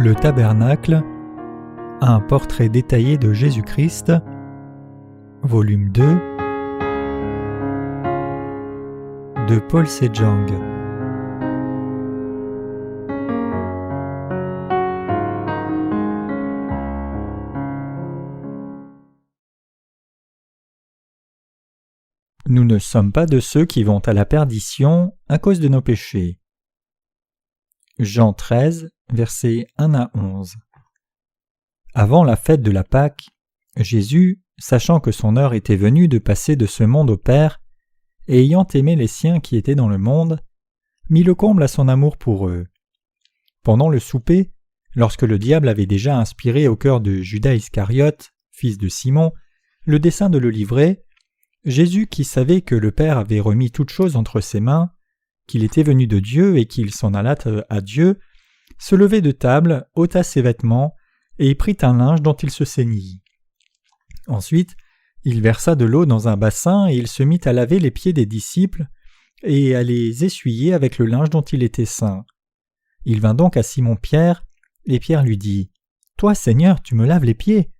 Le Tabernacle, un portrait détaillé de Jésus-Christ, volume 2, de Paul Sejong. Nous ne sommes pas de ceux qui vont à la perdition à cause de nos péchés. Jean 13, versets 1 à 11. Avant la fête de la Pâque, Jésus, sachant que son heure était venue de passer de ce monde au Père, et ayant aimé les siens qui étaient dans le monde, mit le comble à son amour pour eux. Pendant le souper, lorsque le diable avait déjà inspiré au cœur de Judas Iscariote, fils de Simon, le dessein de le livrer, Jésus, qui savait que le Père avait remis toutes choses entre ses mains, qu'il était venu de Dieu et qu'il s'en alla à Dieu, se levait de table, ôta ses vêtements, et prit un linge dont il se ceignit. Ensuite, il versa de l'eau dans un bassin et il se mit à laver les pieds des disciples et à les essuyer avec le linge dont il était ceint. Il vint donc à Simon-Pierre, et Pierre lui dit « Toi, Seigneur, tu me laves les pieds ?»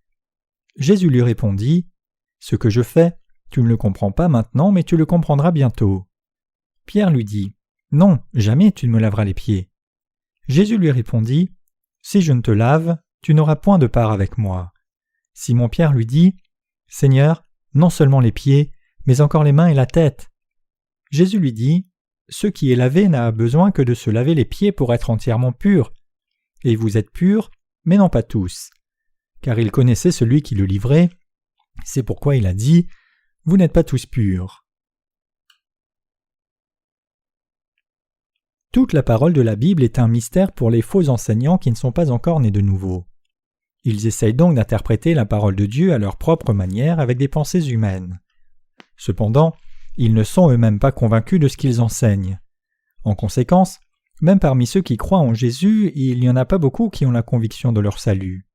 Jésus lui répondit « Ce que je fais, tu ne le comprends pas maintenant, mais tu le comprendras bientôt. » Pierre lui dit « Non, jamais tu ne me laveras les pieds. » Jésus lui répondit « Si je ne te lave, tu n'auras point de part avec moi. » Simon-Pierre lui dit « Seigneur, non seulement les pieds, mais encore les mains et la tête. » Jésus lui dit « Ce qui est lavé n'a besoin que de se laver les pieds pour être entièrement pur. Et vous êtes purs, mais non pas tous. » Car il connaissait celui qui le livrait. C'est pourquoi il a dit « Vous n'êtes pas tous purs. » Toute la parole de la Bible est un mystère pour les faux enseignants qui ne sont pas encore nés de nouveau. Ils essayent donc d'interpréter la parole de Dieu à leur propre manière avec des pensées humaines. Cependant, ils ne sont eux-mêmes pas convaincus de ce qu'ils enseignent. En conséquence, même parmi ceux qui croient en Jésus, il n'y en a pas beaucoup qui ont la conviction de leur salut.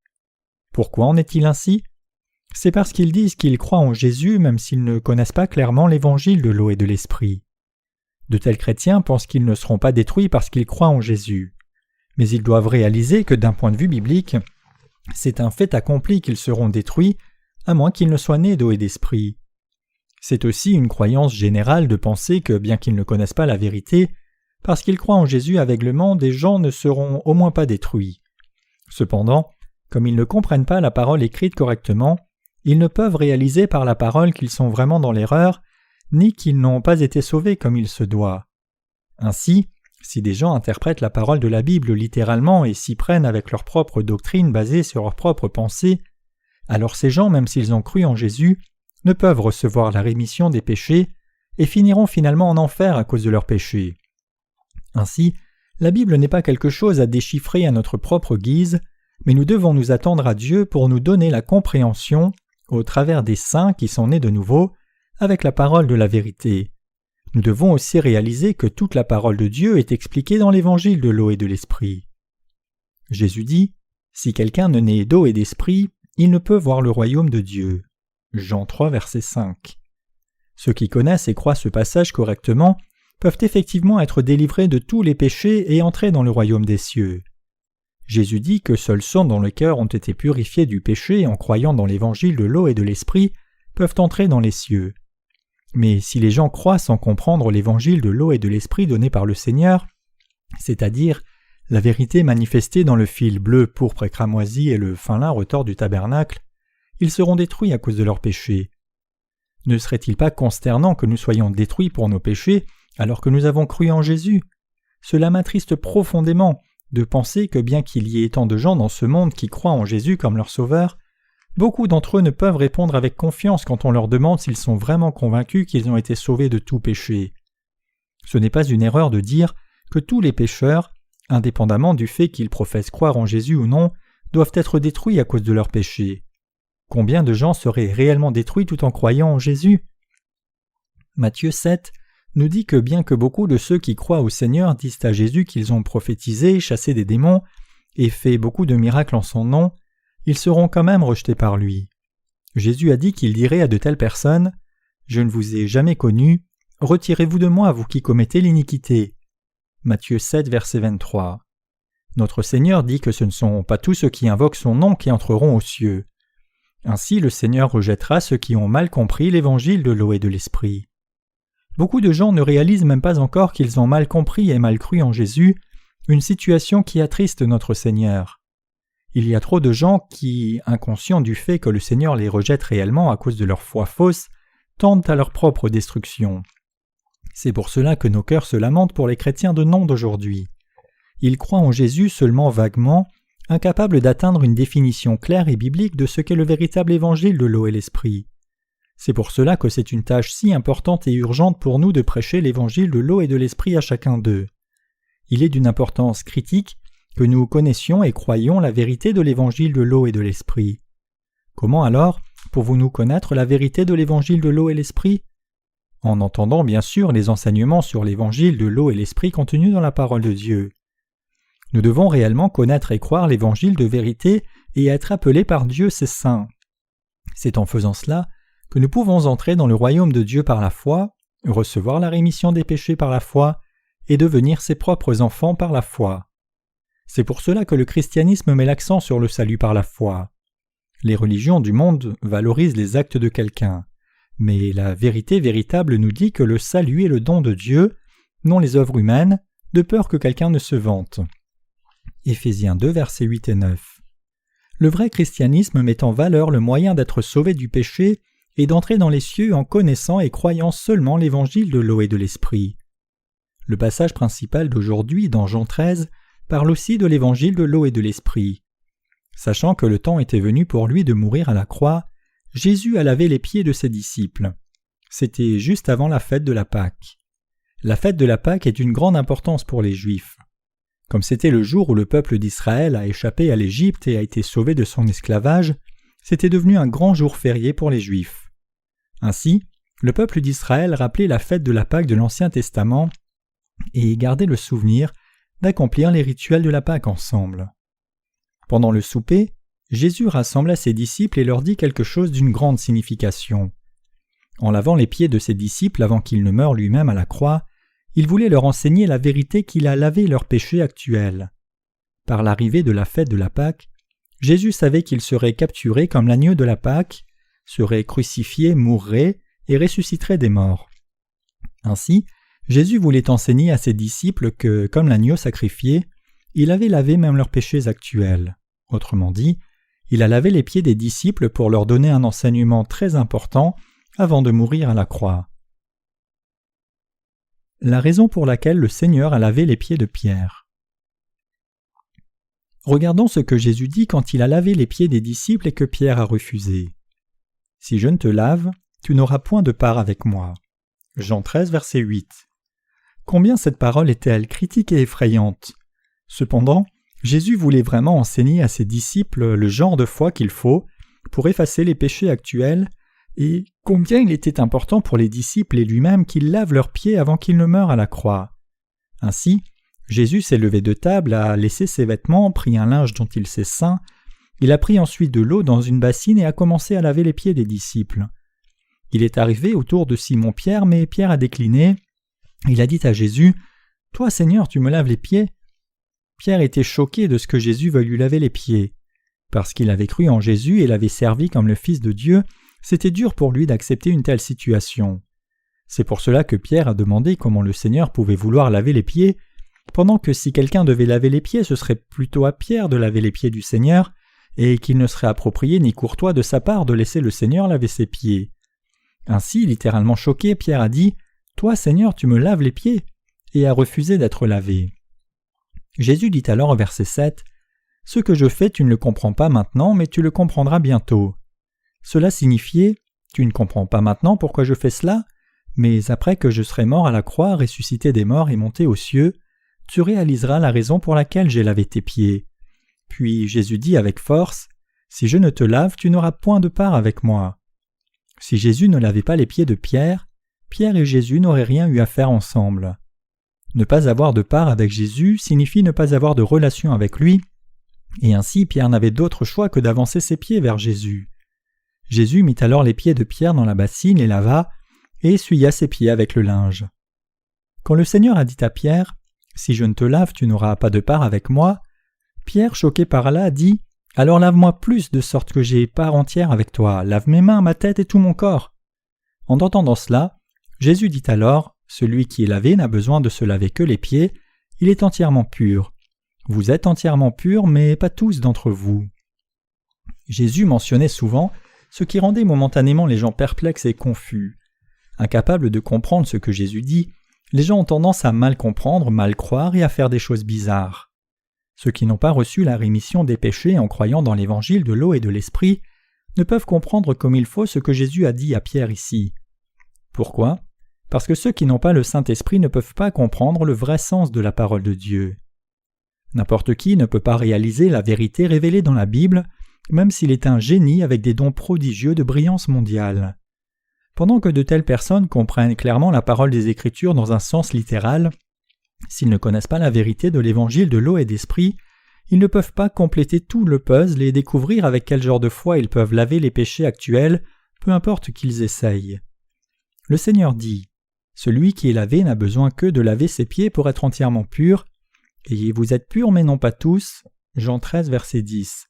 Pourquoi en est-il ainsi ? C'est parce qu'ils disent qu'ils croient en Jésus même s'ils ne connaissent pas clairement l'évangile de l'eau et de l'esprit. De tels chrétiens pensent qu'ils ne seront pas détruits parce qu'ils croient en Jésus. Mais ils doivent réaliser que d'un point de vue biblique, c'est un fait accompli qu'ils seront détruits, à moins qu'ils ne soient nés d'eau et d'esprit. C'est aussi une croyance générale de penser que bien qu'ils ne connaissent pas la vérité, parce qu'ils croient en Jésus aveuglément, des gens ne seront au moins pas détruits. Cependant, comme ils ne comprennent pas la parole écrite correctement, ils ne peuvent réaliser par la parole qu'ils sont vraiment dans l'erreur, ni qu'ils n'ont pas été sauvés comme il se doit. Ainsi, si des gens interprètent la parole de la Bible littéralement et s'y prennent avec leur propre doctrine basée sur leurs propres pensées, alors ces gens, même s'ils ont cru en Jésus, ne peuvent recevoir la rémission des péchés et finiront finalement en enfer à cause de leurs péchés. Ainsi, la Bible n'est pas quelque chose à déchiffrer à notre propre guise, mais nous devons nous attendre à Dieu pour nous donner la compréhension, au travers des saints qui sont nés de nouveau, avec la parole de la vérité. Nous devons aussi réaliser que toute la parole de Dieu est expliquée dans l'évangile de l'eau et de l'esprit. Jésus dit « Si quelqu'un ne naît d'eau et d'esprit, il ne peut voir le royaume de Dieu. » Jean 3, verset 5. Ceux qui connaissent et croient ce passage correctement peuvent effectivement être délivrés de tous les péchés et entrer dans le royaume des cieux. Jésus dit que seuls ceux dont le cœur ont été purifiés du péché en croyant dans l'évangile de l'eau et de l'esprit peuvent entrer dans les cieux. Mais si les gens croient sans comprendre l'évangile de l'eau et de l'esprit donné par le Seigneur, c'est-à-dire la vérité manifestée dans le fil bleu, pourpre et cramoisi et le fin lin retors du tabernacle, ils seront détruits à cause de leurs péchés. Ne serait-il pas consternant que nous soyons détruits pour nos péchés alors que nous avons cru en Jésus ? Cela m'attriste profondément de penser que bien qu'il y ait tant de gens dans ce monde qui croient en Jésus comme leur sauveur, beaucoup d'entre eux ne peuvent répondre avec confiance quand on leur demande s'ils sont vraiment convaincus qu'ils ont été sauvés de tout péché. Ce n'est pas une erreur de dire que tous les pécheurs, indépendamment du fait qu'ils professent croire en Jésus ou non, doivent être détruits à cause de leurs péchés. Combien de gens seraient réellement détruits tout en croyant en Jésus ? Matthieu 7 nous dit que bien que beaucoup de ceux qui croient au Seigneur disent à Jésus qu'ils ont prophétisé, chassé des démons et fait beaucoup de miracles en son nom, ils seront quand même rejetés par lui. Jésus a dit qu'il dirait à de telles personnes « Je ne vous ai jamais connus, retirez-vous de moi, vous qui commettez l'iniquité. » Matthieu 7, verset 23. Notre Seigneur dit que ce ne sont pas tous ceux qui invoquent son nom qui entreront aux cieux. Ainsi le Seigneur rejettera ceux qui ont mal compris l'évangile de l'eau et de l'esprit. Beaucoup de gens ne réalisent même pas encore qu'ils ont mal compris et mal cru en Jésus, une situation qui attriste notre Seigneur. Il y a trop de gens qui, inconscients du fait que le Seigneur les rejette réellement à cause de leur foi fausse, tendent à leur propre destruction. C'est pour cela que nos cœurs se lamentent pour les chrétiens de nom d'aujourd'hui. Ils croient en Jésus seulement vaguement, incapables d'atteindre une définition claire et biblique de ce qu'est le véritable évangile de l'eau et l'esprit. C'est pour cela que c'est une tâche si importante et urgente pour nous de prêcher l'évangile de l'eau et de l'esprit à chacun d'eux. Il est d'une importance critique que nous connaissions et croyions la vérité de l'évangile de l'eau et de l'esprit. Comment alors pouvons-nous connaître la vérité de l'évangile de l'eau et l'esprit? En entendant bien sûr les enseignements sur l'évangile de l'eau et l'esprit contenus dans la parole de Dieu. Nous devons réellement connaître et croire l'évangile de vérité et être appelés par Dieu ses saints. C'est en faisant cela que nous pouvons entrer dans le royaume de Dieu par la foi, recevoir la rémission des péchés par la foi et devenir ses propres enfants par la foi. C'est pour cela que le christianisme met l'accent sur le salut par la foi. Les religions du monde valorisent les actes de quelqu'un, mais la vérité véritable nous dit que le salut est le don de Dieu, non les œuvres humaines, de peur que quelqu'un ne se vante. Éphésiens 2, versets 8 et 9. Le vrai christianisme met en valeur le moyen d'être sauvé du péché et d'entrer dans les cieux en connaissant et croyant seulement l'évangile de l'eau et de l'esprit. Le passage principal d'aujourd'hui, dans Jean 13, parle aussi de l'évangile de l'eau et de l'esprit. Sachant que le temps était venu pour lui de mourir à la croix, Jésus a lavé les pieds de ses disciples. C'était juste avant la fête de la Pâque. La fête de la Pâque est d'une grande importance pour les Juifs. Comme c'était le jour où le peuple d'Israël a échappé à l'Égypte et a été sauvé de son esclavage, c'était devenu un grand jour férié pour les Juifs. Ainsi, le peuple d'Israël rappelait la fête de la Pâque de l'Ancien Testament et gardait le souvenir d'accomplir les rituels de la Pâque ensemble. Pendant le souper, Jésus rassembla ses disciples et leur dit quelque chose d'une grande signification. En lavant les pieds de ses disciples avant qu'il ne meure lui-même à la croix, il voulait leur enseigner la vérité qu'il a lavé leurs péchés actuels. Par l'arrivée de la fête de la Pâque, Jésus savait qu'il serait capturé comme l'agneau de la Pâque, serait crucifié, mourrait et ressusciterait des morts. Ainsi, Jésus voulait enseigner à ses disciples que, comme l'agneau sacrifié, il avait lavé même leurs péchés actuels. Autrement dit, il a lavé les pieds des disciples pour leur donner un enseignement très important avant de mourir à la croix. La raison pour laquelle le Seigneur a lavé les pieds de Pierre. Regardons ce que Jésus dit quand il a lavé les pieds des disciples et que Pierre a refusé. « Si je ne te lave, tu n'auras point de part avec moi. » Jean 13, verset 8. Combien cette parole était-elle critique et effrayante. Cependant, Jésus voulait vraiment enseigner à ses disciples le genre de foi qu'il faut pour effacer les péchés actuels et combien il était important pour les disciples et lui-même qu'ils lavent leurs pieds avant qu'ils ne meurent à la croix. Ainsi, Jésus s'est levé de table, a laissé ses vêtements, pris un linge dont il s'est ceint, il a pris ensuite de l'eau dans une bassine et a commencé à laver les pieds des disciples. Il est arrivé autour de Simon-Pierre, mais Pierre a décliné. Il a dit à Jésus, « Toi, Seigneur, tu me laves les pieds ?» Pierre était choqué de ce que Jésus veuille lui laver les pieds. Parce qu'il avait cru en Jésus et l'avait servi comme le Fils de Dieu, c'était dur pour lui d'accepter une telle situation. C'est pour cela que Pierre a demandé comment le Seigneur pouvait vouloir laver les pieds, pendant que si quelqu'un devait laver les pieds, ce serait plutôt à Pierre de laver les pieds du Seigneur, et qu'il ne serait approprié ni courtois de sa part de laisser le Seigneur laver ses pieds. Ainsi, littéralement choqué, Pierre a dit « Toi, Seigneur, tu me laves les pieds » et a refusé d'être lavé. Jésus dit alors au verset 7 « Ce que je fais, tu ne le comprends pas maintenant, mais tu le comprendras bientôt. » Cela signifiait « Tu ne comprends pas maintenant pourquoi je fais cela, mais après que je serai mort à la croix, ressuscité des morts et monté aux cieux, tu réaliseras la raison pour laquelle j'ai lavé tes pieds. » Puis Jésus dit avec force « Si je ne te lave, tu n'auras point de part avec moi. » Si Jésus ne lavait pas les pieds de Pierre, Pierre et Jésus n'auraient rien eu à faire ensemble. Ne pas avoir de part avec Jésus signifie ne pas avoir de relation avec lui, et ainsi Pierre n'avait d'autre choix que d'avancer ses pieds vers Jésus. Jésus mit alors les pieds de Pierre dans la bassine, les lava, et essuya ses pieds avec le linge. Quand le Seigneur a dit à Pierre « Si je ne te lave, tu n'auras pas de part avec moi », Pierre, choqué par là, dit « Alors lave-moi plus de sorte que j'ai part entière avec toi, lave mes mains, ma tête et tout mon corps. » En entendant cela, Jésus dit alors « Celui qui est lavé n'a besoin de se laver que les pieds, il est entièrement pur. Vous êtes entièrement purs, mais pas tous d'entre vous. » Jésus mentionnait souvent ce qui rendait momentanément les gens perplexes et confus. Incapables de comprendre ce que Jésus dit, les gens ont tendance à mal comprendre, mal croire et à faire des choses bizarres. Ceux qui n'ont pas reçu la rémission des péchés en croyant dans l'évangile de l'eau et de l'esprit ne peuvent comprendre comme il faut ce que Jésus a dit à Pierre ici. Pourquoi ? Parce que ceux qui n'ont pas le Saint-Esprit ne peuvent pas comprendre le vrai sens de la parole de Dieu. N'importe qui ne peut pas réaliser la vérité révélée dans la Bible, même s'il est un génie avec des dons prodigieux de brillance mondiale. Pendant que de telles personnes comprennent clairement la parole des Écritures dans un sens littéral, s'ils ne connaissent pas la vérité de l'évangile de l'eau et d'esprit, ils ne peuvent pas compléter tout le puzzle et découvrir avec quel genre de foi ils peuvent laver les péchés actuels, peu importe qu'ils essayent. Le Seigneur dit « Celui qui est lavé n'a besoin que de laver ses pieds pour être entièrement pur, et vous êtes purs mais non pas tous. » Jean 13, verset 10.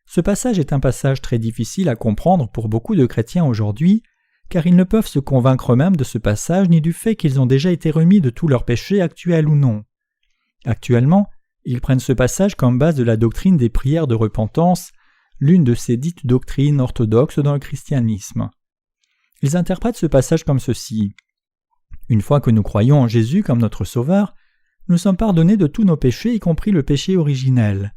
Ce passage est un passage très difficile à comprendre pour beaucoup de chrétiens aujourd'hui, car ils ne peuvent se convaincre eux-mêmes de ce passage ni du fait qu'ils ont déjà été remis de tous leurs péchés actuels ou non. Actuellement, ils prennent ce passage comme base de la doctrine des prières de repentance, l'une de ces dites doctrines orthodoxes dans le christianisme. Ils interprètent ce passage comme ceci. Une fois que nous croyons en Jésus comme notre Sauveur, nous sommes pardonnés de tous nos péchés, y compris le péché originel.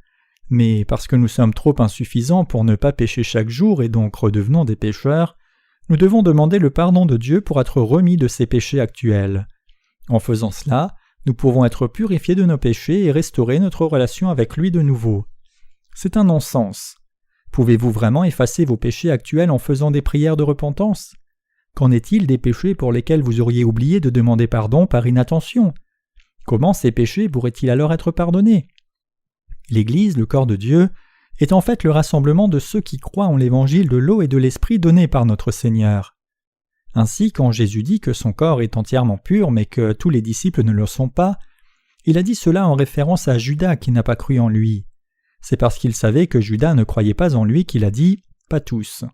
Mais parce que nous sommes trop insuffisants pour ne pas pécher chaque jour et donc redevenons des pécheurs, nous devons demander le pardon de Dieu pour être remis de ces péchés actuels. En faisant cela, nous pouvons être purifiés de nos péchés et restaurer notre relation avec lui de nouveau. C'est un non-sens. Pouvez-vous vraiment effacer vos péchés actuels en faisant des prières de repentance ? Qu'en est-il des péchés pour lesquels vous auriez oublié de demander pardon par inattention ? Comment ces péchés pourraient-ils alors être pardonnés ? L'Église, le corps de Dieu, est en fait le rassemblement de ceux qui croient en l'évangile de l'eau et de l'esprit donné par notre Seigneur. Ainsi, quand Jésus dit que son corps est entièrement pur mais que tous les disciples ne le sont pas, il a dit cela en référence à Judas qui n'a pas cru en lui. C'est parce qu'il savait que Judas ne croyait pas en lui qu'il a dit « pas tous ».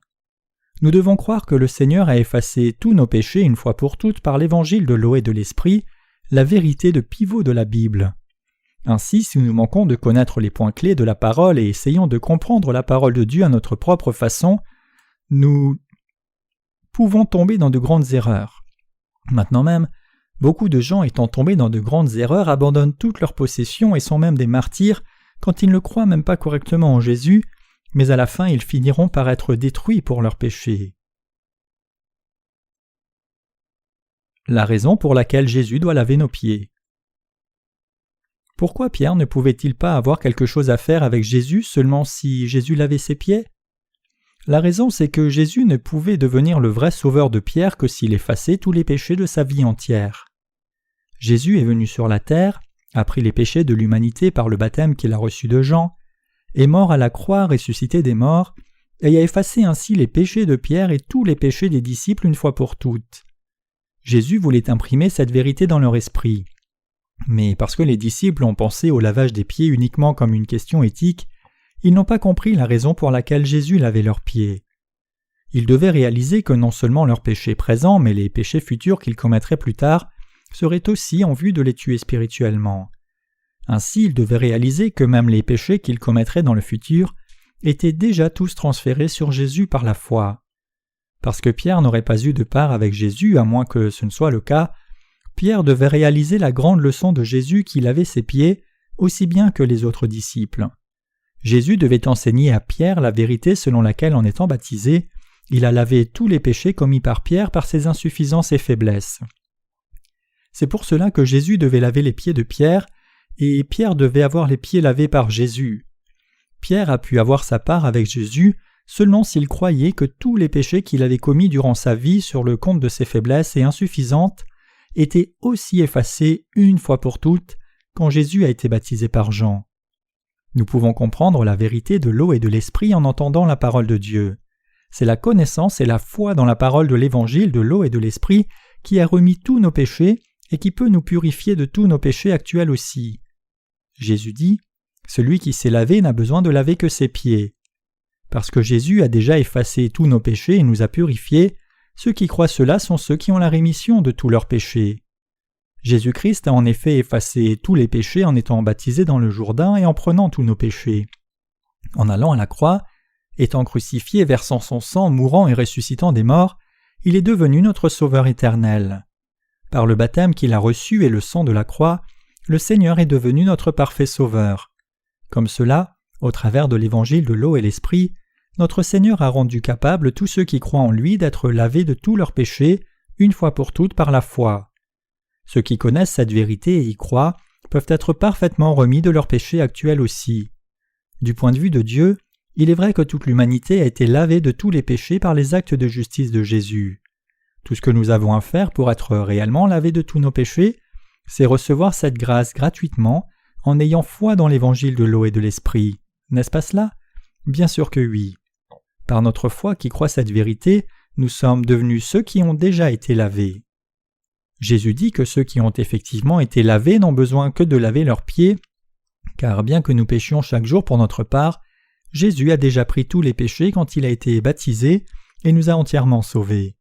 Nous devons croire que le Seigneur a effacé tous nos péchés une fois pour toutes par l'évangile de l'eau et de l'esprit, la vérité de pivot de la Bible. Ainsi, si nous manquons de connaître les points clés de la parole et essayons de comprendre la parole de Dieu à notre propre façon, nous pouvons tomber dans de grandes erreurs. Maintenant même, beaucoup de gens étant tombés dans de grandes erreurs abandonnent toutes leurs possessions et sont même des martyrs quand ils ne croient même pas correctement en Jésus, mais à la fin ils finiront par être détruits pour leurs péchés. La raison pour laquelle Jésus doit laver nos pieds. Pourquoi Pierre ne pouvait-il pas avoir quelque chose à faire avec Jésus seulement si Jésus lavait ses pieds ? La raison, c'est que Jésus ne pouvait devenir le vrai sauveur de Pierre que s'il effaçait tous les péchés de sa vie entière. Jésus est venu sur la terre, a pris les péchés de l'humanité par le baptême qu'il a reçu de Jean, est mort à la croix ressuscité des morts, et a effacé ainsi les péchés de Pierre et tous les péchés des disciples une fois pour toutes. Jésus voulait imprimer cette vérité dans leur esprit. Mais parce que les disciples ont pensé au lavage des pieds uniquement comme une question éthique, ils n'ont pas compris la raison pour laquelle Jésus lavait leurs pieds. Ils devaient réaliser que non seulement leurs péchés présents, mais les péchés futurs qu'ils commettraient plus tard, seraient aussi en vue de les tuer spirituellement. Ainsi, ils devaient réaliser que même les péchés qu'ils commettraient dans le futur étaient déjà tous transférés sur Jésus par la foi. Parce que Pierre n'aurait pas eu de part avec Jésus, à moins que ce ne soit le cas, Pierre devait réaliser la grande leçon de Jésus qui lavait ses pieds aussi bien que les autres disciples. Jésus devait enseigner à Pierre la vérité selon laquelle, en étant baptisé, il a lavé tous les péchés commis par Pierre par ses insuffisances et faiblesses. C'est pour cela que Jésus devait laver les pieds de Pierre, et Pierre devait avoir les pieds lavés par Jésus. Pierre a pu avoir sa part avec Jésus seulement s'il croyait que tous les péchés qu'il avait commis durant sa vie sur le compte de ses faiblesses et insuffisantes étaient aussi effacés une fois pour toutes quand Jésus a été baptisé par Jean. Nous pouvons comprendre la vérité de l'eau et de l'esprit en entendant la parole de Dieu. C'est la connaissance et la foi dans la parole de l'évangile de l'eau et de l'esprit qui a remis tous nos péchés et qui peut nous purifier de tous nos péchés actuels aussi. Jésus dit « celui qui s'est lavé n'a besoin de laver que ses pieds. Parce que Jésus a déjà effacé tous nos péchés et nous a purifiés, ceux qui croient cela sont ceux qui ont la rémission de tous leurs péchés. Jésus-Christ a en effet effacé tous les péchés en étant baptisé dans le Jourdain et en prenant tous nos péchés. En allant à la croix, étant crucifié, versant son sang, mourant et ressuscitant des morts, il est devenu notre Sauveur éternel. Par le baptême qu'il a reçu et le sang de la croix, le Seigneur est devenu notre parfait Sauveur. Comme cela, au travers de l'évangile de l'eau et l'esprit, notre Seigneur a rendu capable tous ceux qui croient en lui d'être lavés de tous leurs péchés, une fois pour toutes par la foi. Ceux qui connaissent cette vérité et y croient peuvent être parfaitement remis de leurs péchés actuels aussi. Du point de vue de Dieu, il est vrai que toute l'humanité a été lavée de tous les péchés par les actes de justice de Jésus. Tout ce que nous avons à faire pour être réellement lavés de tous nos péchés, c'est recevoir cette grâce gratuitement en ayant foi dans l'évangile de l'eau et de l'esprit. N'est-ce pas cela? Bien sûr que oui. Par notre foi qui croit cette vérité, nous sommes devenus ceux qui ont déjà été lavés. Jésus dit que ceux qui ont effectivement été lavés n'ont besoin que de laver leurs pieds, car bien que nous péchions chaque jour pour notre part, Jésus a déjà pris tous les péchés quand il a été baptisé et nous a entièrement sauvés.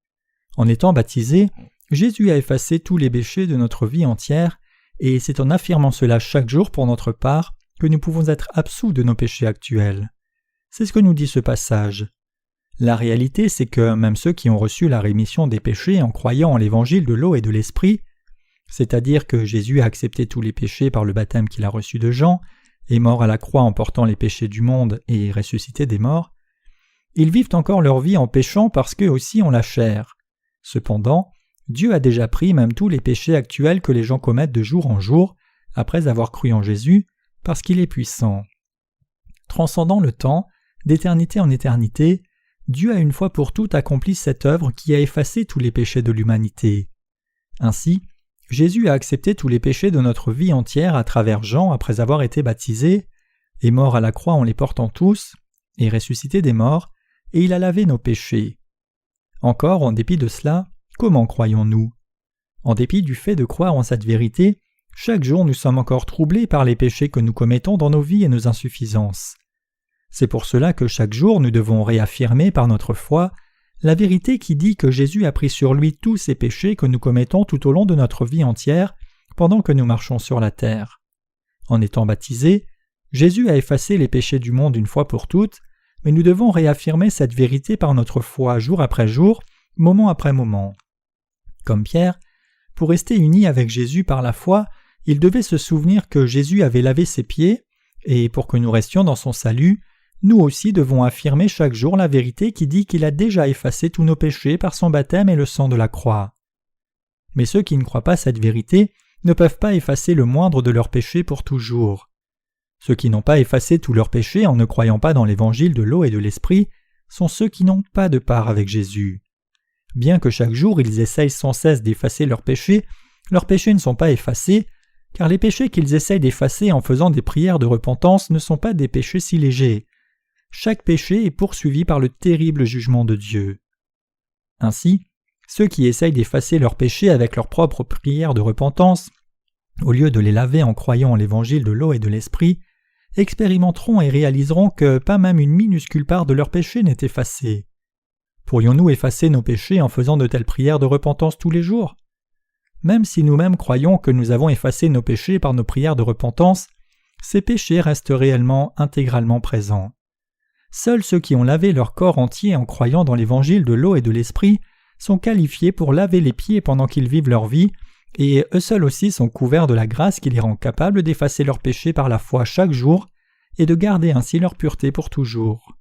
En étant baptisé, Jésus a effacé tous les péchés de notre vie entière, et c'est en affirmant cela chaque jour pour notre part que nous pouvons être absous de nos péchés actuels. C'est ce que nous dit ce passage. La réalité, c'est que même ceux qui ont reçu la rémission des péchés en croyant en l'évangile de l'eau et de l'esprit, c'est-à-dire que Jésus a accepté tous les péchés par le baptême qu'il a reçu de Jean, est mort à la croix en portant les péchés du monde et ressuscité des morts, ils vivent encore leur vie en péchant parce qu'eux aussi ont la chair. Cependant, Dieu a déjà pris même tous les péchés actuels que les gens commettent de jour en jour, après avoir cru en Jésus, parce qu'il est puissant. Transcendant le temps, d'éternité en éternité, Dieu a une fois pour toutes accompli cette œuvre qui a effacé tous les péchés de l'humanité. Ainsi, Jésus a accepté tous les péchés de notre vie entière à travers Jean après avoir été baptisé, est mort à la croix en les portant tous, est ressuscité des morts, et il a lavé nos péchés. Encore, en dépit de cela, comment croyons-nous? En dépit du fait de croire en cette vérité, chaque jour nous sommes encore troublés par les péchés que nous commettons dans nos vies et nos insuffisances. C'est pour cela que chaque jour nous devons réaffirmer par notre foi la vérité qui dit que Jésus a pris sur lui tous ces péchés que nous commettons tout au long de notre vie entière pendant que nous marchons sur la terre. En étant baptisé, Jésus a effacé les péchés du monde une fois pour toutes, mais nous devons réaffirmer cette vérité par notre foi jour après jour, moment après moment. Comme Pierre, pour rester uni avec Jésus par la foi, il devait se souvenir que Jésus avait lavé ses pieds, et pour que nous restions dans son salut, nous aussi devons affirmer chaque jour la vérité qui dit qu'il a déjà effacé tous nos péchés par son baptême et le sang de la croix. Mais ceux qui ne croient pas cette vérité ne peuvent pas effacer le moindre de leurs péchés pour toujours. Ceux qui n'ont pas effacé tous leurs péchés en ne croyant pas dans l'évangile de l'eau et de l'esprit sont ceux qui n'ont pas de part avec Jésus. Bien que chaque jour ils essayent sans cesse d'effacer leurs péchés ne sont pas effacés, car les péchés qu'ils essayent d'effacer en faisant des prières de repentance ne sont pas des péchés si légers. Chaque péché est poursuivi par le terrible jugement de Dieu. Ainsi, ceux qui essayent d'effacer leurs péchés avec leurs propres prières de repentance, au lieu de les laver en croyant en l'évangile de l'eau et de l'esprit, expérimenteront et réaliseront que pas même une minuscule part de leurs péchés n'est effacée. Pourrions-nous effacer nos péchés en faisant de telles prières de repentance tous les jours? Même si nous-mêmes croyons que nous avons effacé nos péchés par nos prières de repentance, ces péchés restent réellement intégralement présents. Seuls ceux qui ont lavé leur corps entier en croyant dans l'évangile de l'eau et de l'esprit sont qualifiés pour laver les pieds pendant qu'ils vivent leur vie, et eux seuls aussi sont couverts de la grâce qui les rend capables d'effacer leurs péchés par la foi chaque jour et de garder ainsi leur pureté pour toujours.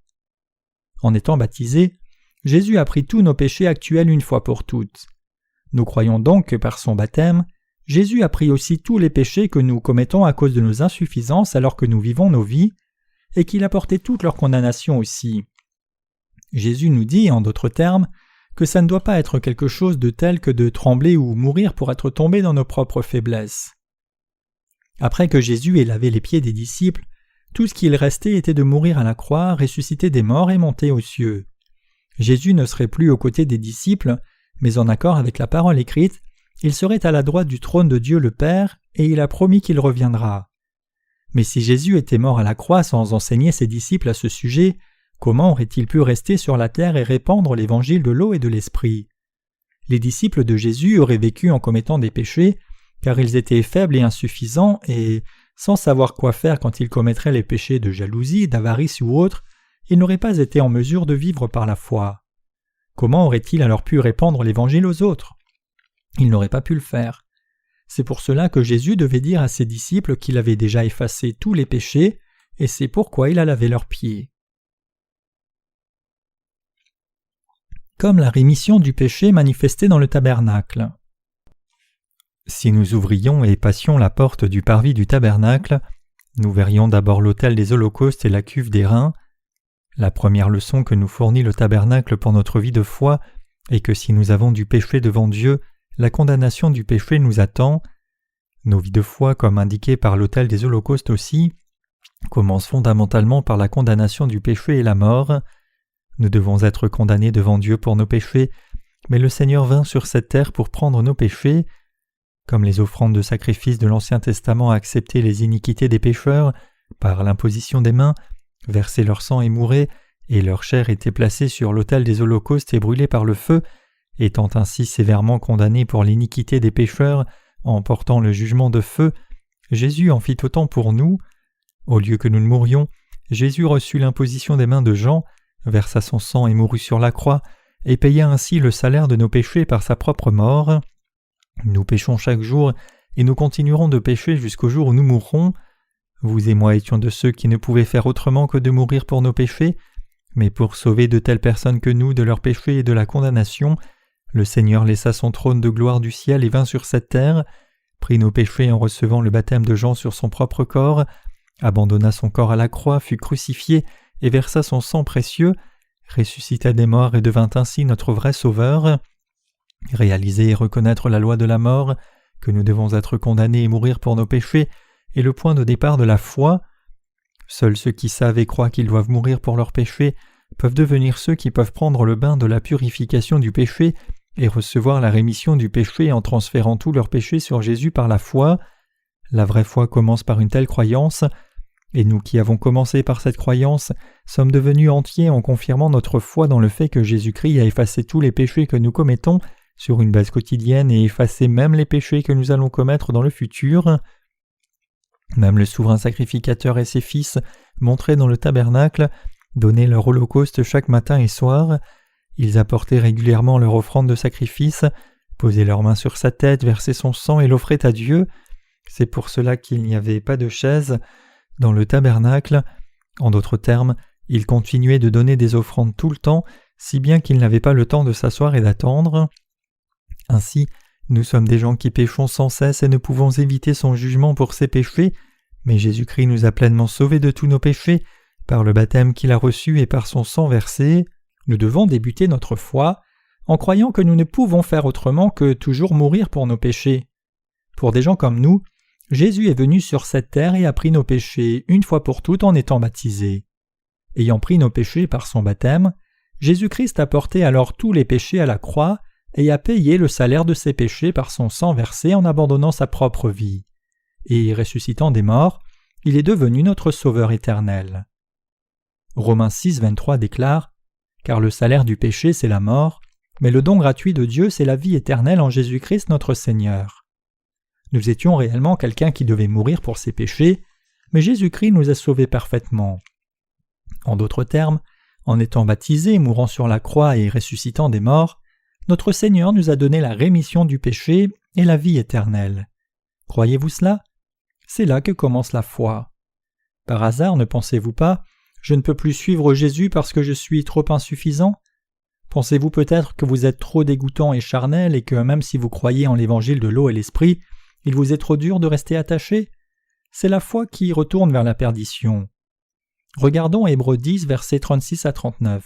En étant baptisés, Jésus a pris tous nos péchés actuels une fois pour toutes. Nous croyons donc que par son baptême, Jésus a pris aussi tous les péchés que nous commettons à cause de nos insuffisances alors que nous vivons nos vies, et qu'il a porté toute leur condamnation aussi. Jésus nous dit, en d'autres termes, que ça ne doit pas être quelque chose de tel que de trembler ou mourir pour être tombé dans nos propres faiblesses. Après que Jésus ait lavé les pieds des disciples, tout ce qu'il restait était de mourir à la croix, ressusciter des morts et monter aux cieux. Jésus ne serait plus aux côtés des disciples, mais en accord avec la parole écrite, il serait à la droite du trône de Dieu le Père, et il a promis qu'il reviendra. Mais si Jésus était mort à la croix sans enseigner ses disciples à ce sujet, comment aurait-il pu rester sur la terre et répandre l'évangile de l'eau et de l'esprit? Les disciples de Jésus auraient vécu en commettant des péchés, car ils étaient faibles et insuffisants, et, sans savoir quoi faire quand ils commettraient les péchés de jalousie, d'avarice ou autres, ils n'auraient pas été en mesure de vivre par la foi. Comment auraient-ils alors pu répandre l'évangile aux autres? Ils n'auraient pas pu le faire. C'est pour cela que Jésus devait dire à ses disciples qu'il avait déjà effacé tous les péchés, et c'est pourquoi il a lavé leurs pieds. Comme la rémission du péché manifestée dans le tabernacle. Si nous ouvrions et passions la porte du parvis du tabernacle, nous verrions d'abord l'autel des holocaustes et la cuve des reins. La première leçon que nous fournit le tabernacle pour notre vie de foi est que si nous avons du péché devant Dieu, la condamnation du péché nous attend. Nos vies de foi, comme indiqué par l'autel des holocaustes aussi, commencent fondamentalement par la condamnation du péché et la mort. Nous devons être condamnés devant Dieu pour nos péchés, mais le Seigneur vint sur cette terre pour prendre nos péchés. Comme les offrandes de sacrifice de l'Ancien Testament acceptaient les iniquités des pécheurs, par l'imposition des mains, versaient leur sang et mouraient, et leur chair était placée sur l'autel des holocaustes et brûlée par le feu, étant ainsi sévèrement condamnés pour l'iniquité des pécheurs, en portant le jugement de feu, Jésus en fit autant pour nous. Au lieu que nous ne mourions, Jésus reçut l'imposition des mains de Jean, versa son sang et mourut sur la croix, et paya ainsi le salaire de nos péchés par sa propre mort. Nous péchons chaque jour, et nous continuerons de pécher jusqu'au jour où nous mourrons. Vous et moi étions de ceux qui ne pouvaient faire autrement que de mourir pour nos péchés, mais pour sauver de telles personnes que nous de leurs péchés et de la condamnation, le Seigneur laissa son trône de gloire du ciel et vint sur cette terre, prit nos péchés en recevant le baptême de Jean sur son propre corps, abandonna son corps à la croix, fut crucifié et versa son sang précieux, ressuscita des morts et devint ainsi notre vrai Sauveur. Réaliser et reconnaître la loi de la mort, que nous devons être condamnés et mourir pour nos péchés, est le point de départ de la foi. Seuls ceux qui savent et croient qu'ils doivent mourir pour leurs péchés peuvent devenir ceux qui peuvent prendre le bain de la purification du péché et recevoir la rémission du péché en transférant tous leurs péchés sur Jésus par la foi. La vraie foi commence par une telle croyance, et nous qui avons commencé par cette croyance sommes devenus entiers en confirmant notre foi dans le fait que Jésus-Christ a effacé tous les péchés que nous commettons sur une base quotidienne et effacé même les péchés que nous allons commettre dans le futur. Même le souverain sacrificateur et ses fils, montrés dans le tabernacle, donnaient leur holocauste chaque matin et soir. Ils apportaient régulièrement leur offrande de sacrifice, posaient leurs mains sur sa tête, versaient son sang et l'offraient à Dieu. C'est pour cela qu'il n'y avait pas de chaise dans le tabernacle. En d'autres termes, ils continuaient de donner des offrandes tout le temps, si bien qu'ils n'avaient pas le temps de s'asseoir et d'attendre. Ainsi, nous sommes des gens qui péchons sans cesse et ne pouvons éviter son jugement pour ces péchés, mais Jésus-Christ nous a pleinement sauvés de tous nos péchés, par le baptême qu'il a reçu et par son sang versé. Nous devons débuter notre foi en croyant que nous ne pouvons faire autrement que toujours mourir pour nos péchés. Pour des gens comme nous, Jésus est venu sur cette terre et a pris nos péchés une fois pour toutes en étant baptisé. Ayant pris nos péchés par son baptême, Jésus-Christ a porté alors tous les péchés à la croix et a payé le salaire de ses péchés par son sang versé en abandonnant sa propre vie. Et ressuscitant des morts, il est devenu notre Sauveur éternel. Romains 6, 23 déclare « Car le salaire du péché c'est la mort, mais le don gratuit de Dieu c'est la vie éternelle en Jésus-Christ notre Seigneur. » Nous étions réellement quelqu'un qui devait mourir pour ses péchés, mais Jésus-Christ nous a sauvés parfaitement. En d'autres termes, en étant baptisés, mourant sur la croix et ressuscitant des morts, notre Seigneur nous a donné la rémission du péché et la vie éternelle. Croyez-vous cela? C'est là que commence la foi. Par hasard, ne pensez-vous pas « Je ne peux plus suivre Jésus parce que je suis trop insuffisant » Pensez-vous peut-être que vous êtes trop dégoûtant et charnel et que même si vous croyez en l'évangile de l'eau et l'esprit, il vous est trop dur de rester attaché? C'est la foi qui retourne vers la perdition. Regardons Hébreux 10, versets 36 à 39.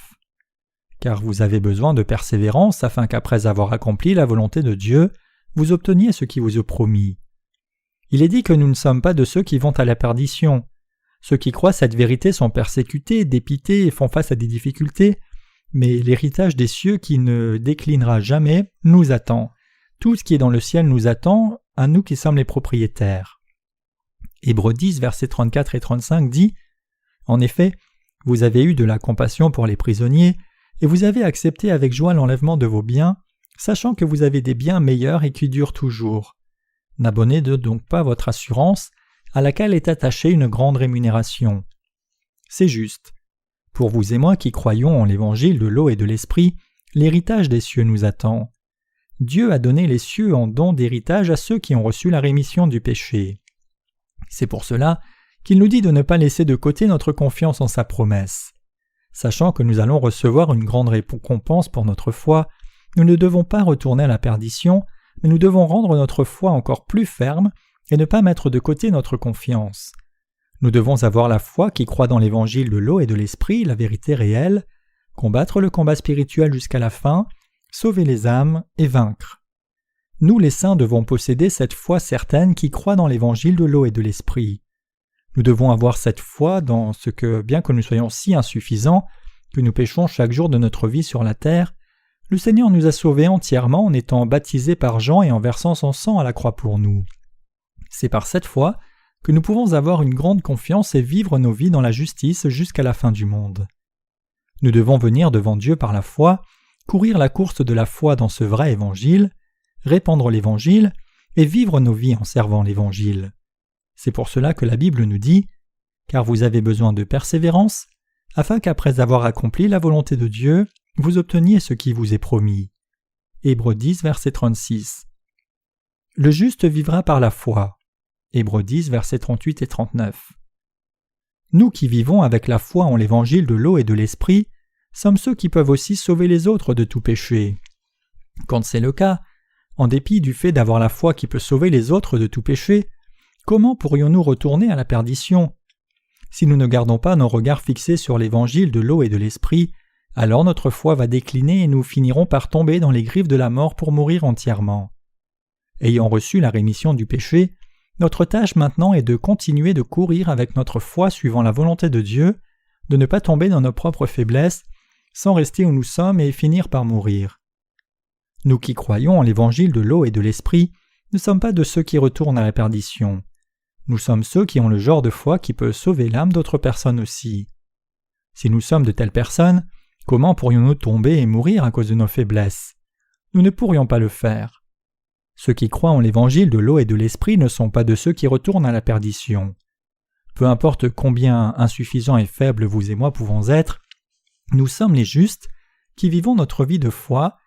« Car vous avez besoin de persévérance afin qu'après avoir accompli la volonté de Dieu, vous obteniez ce qui vous est promis. Il est dit que nous ne sommes pas de ceux qui vont à la perdition. Ceux qui croient cette vérité sont persécutés, dépités et font face à des difficultés, mais l'héritage des cieux qui ne déclinera jamais nous attend. Tout ce qui est dans le ciel nous attend, à nous qui sommes les propriétaires. Hébreux 10, versets 34 et 35 dit « En effet, vous avez eu de la compassion pour les prisonniers, et vous avez accepté avec joie l'enlèvement de vos biens, sachant que vous avez des biens meilleurs et qui durent toujours. N'abonnez donc pas votre assurance, à laquelle est attachée une grande rémunération. » C'est juste. Pour vous et moi qui croyons en l'évangile de l'eau et de l'esprit, l'héritage des cieux nous attend. Dieu a donné les cieux en don d'héritage à ceux qui ont reçu la rémission du péché. C'est pour cela qu'il nous dit de ne pas laisser de côté notre confiance en sa promesse. Sachant que nous allons recevoir une grande récompense pour notre foi, nous ne devons pas retourner à la perdition, mais nous devons rendre notre foi encore plus ferme et ne pas mettre de côté notre confiance. Nous devons avoir la foi qui croit dans l'évangile de l'eau et de l'esprit, la vérité réelle, combattre le combat spirituel jusqu'à la fin, sauver les âmes et vaincre. Nous les saints devons posséder cette foi certaine qui croit dans l'évangile de l'eau et de l'esprit. Nous devons avoir cette foi dans ce que, bien que nous soyons si insuffisants, que nous péchons chaque jour de notre vie sur la terre, le Seigneur nous a sauvés entièrement en étant baptisés par Jean et en versant son sang à la croix pour nous. C'est par cette foi que nous pouvons avoir une grande confiance et vivre nos vies dans la justice jusqu'à la fin du monde. Nous devons venir devant Dieu par la foi, courir la course de la foi dans ce vrai évangile, répandre l'évangile et vivre nos vies en servant l'évangile. C'est pour cela que la Bible nous dit « Car vous avez besoin de persévérance, afin qu'après avoir accompli la volonté de Dieu, vous obteniez ce qui vous est promis. » Hébreux 10, verset 36. Le juste vivra par la foi. Hébreux 10, versets 38 et 39. Nous qui vivons avec la foi en l'évangile de l'eau et de l'esprit, sommes ceux qui peuvent aussi sauver les autres de tout péché. Quand c'est le cas, en dépit du fait d'avoir la foi qui peut sauver les autres de tout péché, comment pourrions-nous retourner à la perdition? Si nous ne gardons pas nos regards fixés sur l'évangile de l'eau et de l'esprit, alors notre foi va décliner et nous finirons par tomber dans les griffes de la mort pour mourir entièrement. Ayant reçu la rémission du péché, notre tâche maintenant est de continuer de courir avec notre foi suivant la volonté de Dieu, de ne pas tomber dans nos propres faiblesses, sans rester où nous sommes et finir par mourir. Nous qui croyons en l'évangile de l'eau et de l'esprit, ne sommes pas de ceux qui retournent à la perdition. Nous sommes ceux qui ont le genre de foi qui peut sauver l'âme d'autres personnes aussi. Si nous sommes de telles personnes, comment pourrions-nous tomber et mourir à cause de nos faiblesses? Nous ne pourrions pas le faire. Ceux qui croient en l'évangile de l'eau et de l'esprit ne sont pas de ceux qui retournent à la perdition. Peu importe combien insuffisants et faibles vous et moi pouvons être, nous sommes les justes qui vivons notre vie de foi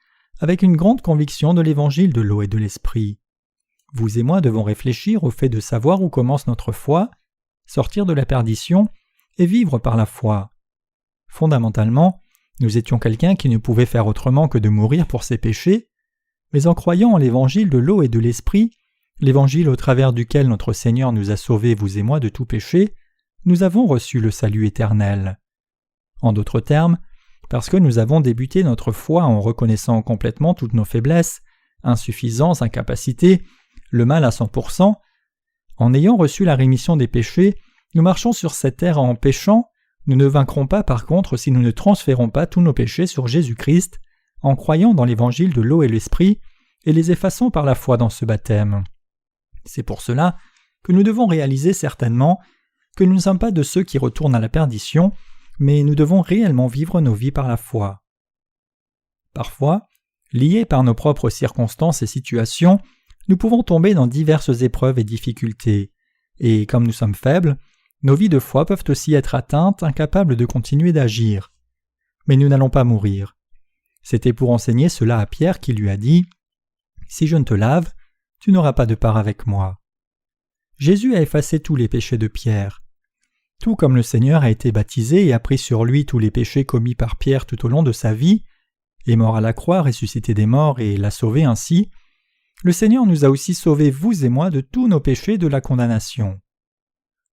avec une grande conviction de l'évangile de l'eau et de l'esprit. Vous et moi devons réfléchir au fait de savoir où commence notre foi, sortir de la perdition et vivre par la foi. Fondamentalement, nous étions quelqu'un qui ne pouvait faire autrement que de mourir pour ses péchés, mais en croyant en l'évangile de l'eau et de l'esprit, l'évangile au travers duquel notre Seigneur nous a sauvés, vous et moi, de tout péché, nous avons reçu le salut éternel. En d'autres termes, parce que nous avons débuté notre foi en reconnaissant complètement toutes nos faiblesses, insuffisances, incapacités, le mal à 100%, en ayant reçu la rémission des péchés, nous marchons sur cette terre en péchant, nous ne vaincrons pas par contre si nous ne transférons pas tous nos péchés sur Jésus-Christ, en croyant dans l'évangile de l'eau et l'esprit, et les effaçons par la foi dans ce baptême. C'est pour cela que nous devons réaliser certainement que nous ne sommes pas de ceux qui retournent à la perdition, mais nous devons réellement vivre nos vies par la foi. Parfois, liés par nos propres circonstances et situations, nous pouvons tomber dans diverses épreuves et difficultés, et comme nous sommes faibles, nos vies de foi peuvent aussi être atteintes, incapables de continuer d'agir. Mais nous n'allons pas mourir. C'était pour enseigner cela à Pierre qui lui a dit « Si je ne te lave, tu n'auras pas de part avec moi. » Jésus a effacé tous les péchés de Pierre. Tout comme le Seigneur a été baptisé et a pris sur lui tous les péchés commis par Pierre tout au long de sa vie, est mort à la croix, ressuscité des morts et l'a sauvé ainsi, le Seigneur nous a aussi sauvés, vous et moi, de tous nos péchés de la condamnation.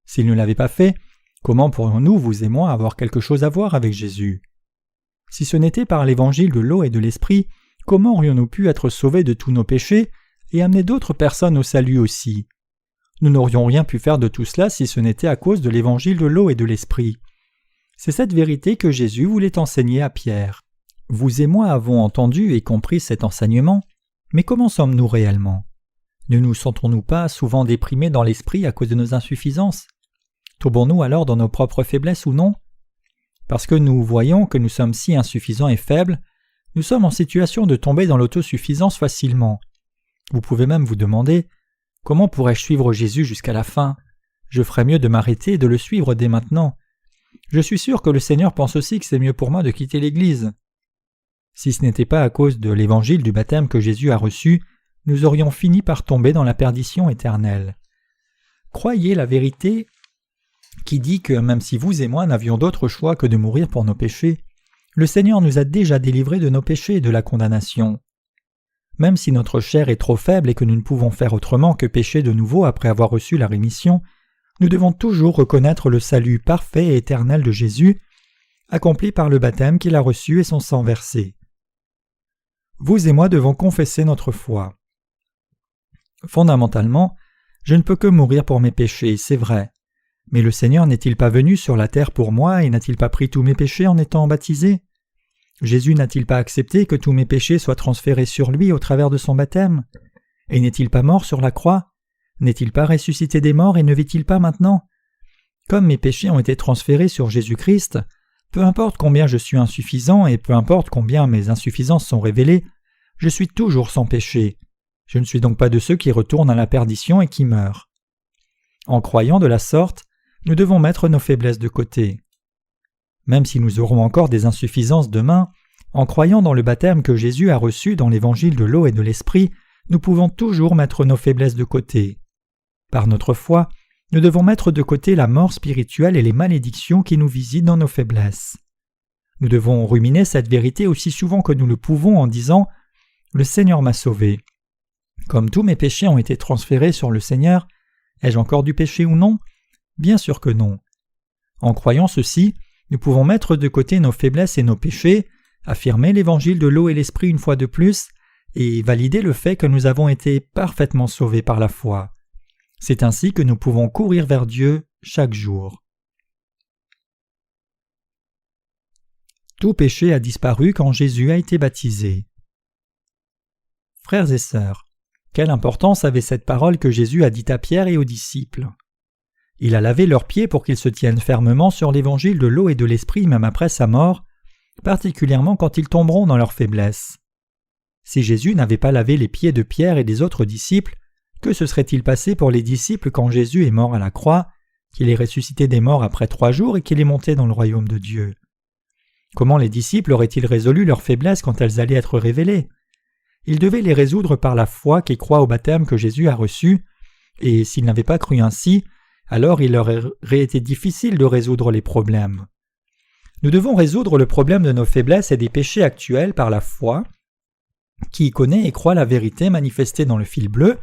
S'il ne l'avait pas fait, comment pourrions-nous, vous et moi, avoir quelque chose à voir avec Jésus? Si ce n'était par l'évangile de l'eau et de l'esprit, comment aurions-nous pu être sauvés de tous nos péchés et amener d'autres personnes au salut aussi? Nous n'aurions rien pu faire de tout cela si ce n'était à cause de l'évangile de l'eau et de l'esprit. C'est cette vérité que Jésus voulait enseigner à Pierre. Vous et moi avons entendu et compris cet enseignement, mais comment sommes-nous réellement? Ne nous sentons-nous pas souvent déprimés dans l'esprit à cause de nos insuffisances? Tombons-nous alors dans nos propres faiblesses ou non? Parce que nous voyons que nous sommes si insuffisants et faibles, nous sommes en situation de tomber dans l'autosuffisance facilement. Vous pouvez même vous demander « Comment pourrais-je suivre Jésus jusqu'à la fin? Je ferais mieux de m'arrêter et de le suivre dès maintenant. Je suis sûr que le Seigneur pense aussi que c'est mieux pour moi de quitter l'Église. » Si ce n'était pas à cause de l'évangile du baptême que Jésus a reçu, nous aurions fini par tomber dans la perdition éternelle. Croyez la vérité qui dit que même si vous et moi n'avions d'autre choix que de mourir pour nos péchés, le Seigneur nous a déjà délivrés de nos péchés et de la condamnation. Même si notre chair est trop faible et que nous ne pouvons faire autrement que pécher de nouveau après avoir reçu la rémission, nous devons toujours reconnaître le salut parfait et éternel de Jésus, accompli par le baptême qu'il a reçu et son sang versé. Vous et moi devons confesser notre foi. Fondamentalement, je ne peux que mourir pour mes péchés, c'est vrai. Mais le Seigneur n'est-il pas venu sur la terre pour moi et n'a-t-il pas pris tous mes péchés en étant baptisé? Jésus n'a-t-il pas accepté que tous mes péchés soient transférés sur lui au travers de son baptême? Et n'est-il pas mort sur la croix? N'est-il pas ressuscité des morts et ne vit-il pas maintenant? Comme mes péchés ont été transférés sur Jésus-Christ, peu importe combien je suis insuffisant et peu importe combien mes insuffisances sont révélées, je suis toujours sans péché. Je ne suis donc pas de ceux qui retournent à la perdition et qui meurent. En croyant de la sorte, nous devons mettre nos faiblesses de côté. Même si nous aurons encore des insuffisances demain, en croyant dans le baptême que Jésus a reçu dans l'évangile de l'eau et de l'esprit, nous pouvons toujours mettre nos faiblesses de côté. Par notre foi, nous devons mettre de côté la mort spirituelle et les malédictions qui nous visitent dans nos faiblesses. Nous devons ruminer cette vérité aussi souvent que nous le pouvons en disant « Le Seigneur m'a sauvé ». Comme tous mes péchés ont été transférés sur le Seigneur, ai-je encore du péché ou non? Bien sûr que non. En croyant ceci, nous pouvons mettre de côté nos faiblesses et nos péchés, affirmer l'évangile de l'eau et l'esprit une fois de plus, et valider le fait que nous avons été parfaitement sauvés par la foi. C'est ainsi que nous pouvons courir vers Dieu chaque jour. Tout péché a disparu quand Jésus a été baptisé. Frères et sœurs, quelle importance avait cette parole que Jésus a dite à Pierre et aux disciples? Il a lavé leurs pieds pour qu'ils se tiennent fermement sur l'évangile de l'eau et de l'esprit même après sa mort, particulièrement quand ils tomberont dans leur faiblesse. Si Jésus n'avait pas lavé les pieds de Pierre et des autres disciples, que se serait-il passé pour les disciples quand Jésus est mort à la croix, qu'il est ressuscité des morts après 3 jours et qu'il est monté dans le royaume de Dieu? Comment les disciples auraient-ils résolu leurs faiblesses quand elles allaient être révélées? Ils devaient les résoudre par la foi qui croit au baptême que Jésus a reçu, et s'ils n'avaient pas cru ainsi, alors il leur aurait été difficile de résoudre les problèmes. Nous devons résoudre le problème de nos faiblesses et des péchés actuels par la foi, qui connaît et croit la vérité manifestée dans le fil bleu,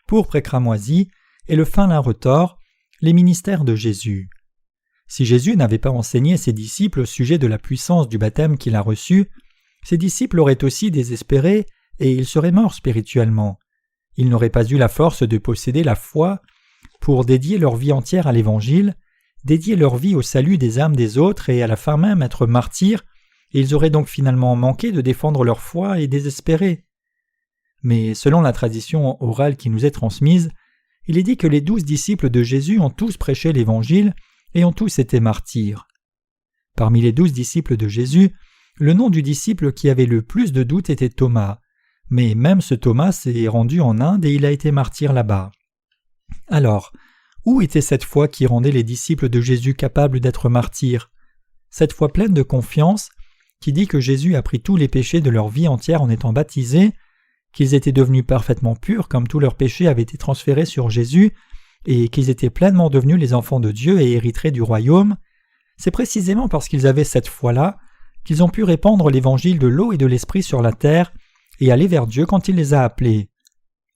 pourpre et cramoisi, et le fin lin retors, les ministères de Jésus. Si Jésus n'avait pas enseigné ses disciples au sujet de la puissance du baptême qu'il a reçu, ses disciples auraient aussi désespéré et ils seraient morts spirituellement. Ils n'auraient pas eu la force de posséder la foi pour dédier leur vie entière à l'Évangile, dédier leur vie au salut des âmes des autres et à la fin même être martyrs, et ils auraient donc finalement manqué de défendre leur foi et désespéré. Mais selon la tradition orale qui nous est transmise, il est dit que les 12 disciples de Jésus ont tous prêché l'Évangile et ont tous été martyrs. Parmi les 12 disciples de Jésus, le nom du disciple qui avait le plus de doutes était Thomas, mais même ce Thomas s'est rendu en Inde et il a été martyr là-bas. Alors, où était cette foi qui rendait les disciples de Jésus capables d'être martyrs? Cette foi pleine de confiance, qui dit que Jésus a pris tous les péchés de leur vie entière en étant baptisés, qu'ils étaient devenus parfaitement purs comme tous leurs péchés avaient été transférés sur Jésus, et qu'ils étaient pleinement devenus les enfants de Dieu et hériteraient du royaume, c'est précisément parce qu'ils avaient cette foi-là qu'ils ont pu répandre l'évangile de l'eau et de l'esprit sur la terre et aller vers Dieu quand il les a appelés.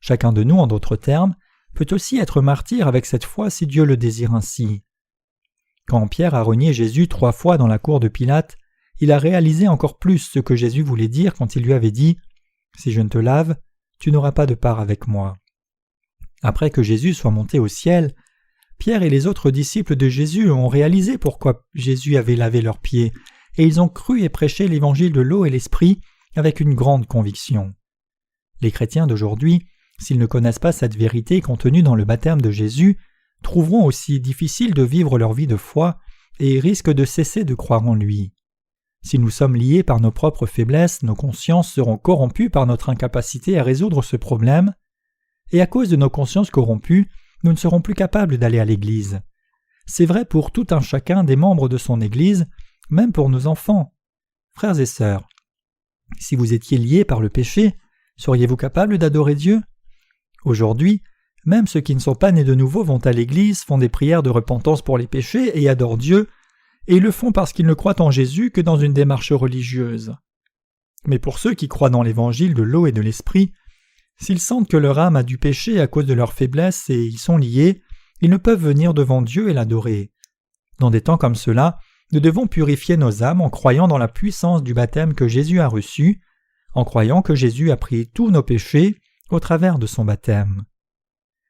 Chacun de nous, en d'autres termes, peut aussi être martyr avec cette foi si Dieu le désire ainsi. Quand Pierre a renié Jésus 3 fois dans la cour de Pilate, il a réalisé encore plus ce que Jésus voulait dire quand il lui avait dit « Si je ne te lave, tu n'auras pas de part avec moi ». Après que Jésus soit monté au ciel, Pierre et les autres disciples de Jésus ont réalisé pourquoi Jésus avait lavé leurs pieds, et ils ont cru et prêché l'évangile de l'eau et l'esprit avec une grande conviction. Les chrétiens d'aujourd'hui s'ils ne connaissent pas cette vérité contenue dans le baptême de Jésus, trouveront aussi difficile de vivre leur vie de foi et risquent de cesser de croire en lui. Si nous sommes liés par nos propres faiblesses, nos consciences seront corrompues par notre incapacité à résoudre ce problème, et à cause de nos consciences corrompues, nous ne serons plus capables d'aller à l'Église. C'est vrai pour tout un chacun des membres de son Église, même pour nos enfants. Frères et sœurs, si vous étiez liés par le péché, seriez-vous capables d'adorer Dieu? Aujourd'hui, même ceux qui ne sont pas nés de nouveau vont à l'Église, font des prières de repentance pour les péchés et adorent Dieu, et ils le font parce qu'ils ne croient en Jésus que dans une démarche religieuse. Mais pour ceux qui croient dans l'Évangile de l'eau et de l'Esprit, s'ils sentent que leur âme a du péché à cause de leur faiblesse et y sont liés, ils ne peuvent venir devant Dieu et l'adorer. Dans des temps comme cela, nous devons purifier nos âmes en croyant dans la puissance du baptême que Jésus a reçu, en croyant que Jésus a pris tous nos péchés au travers de son baptême.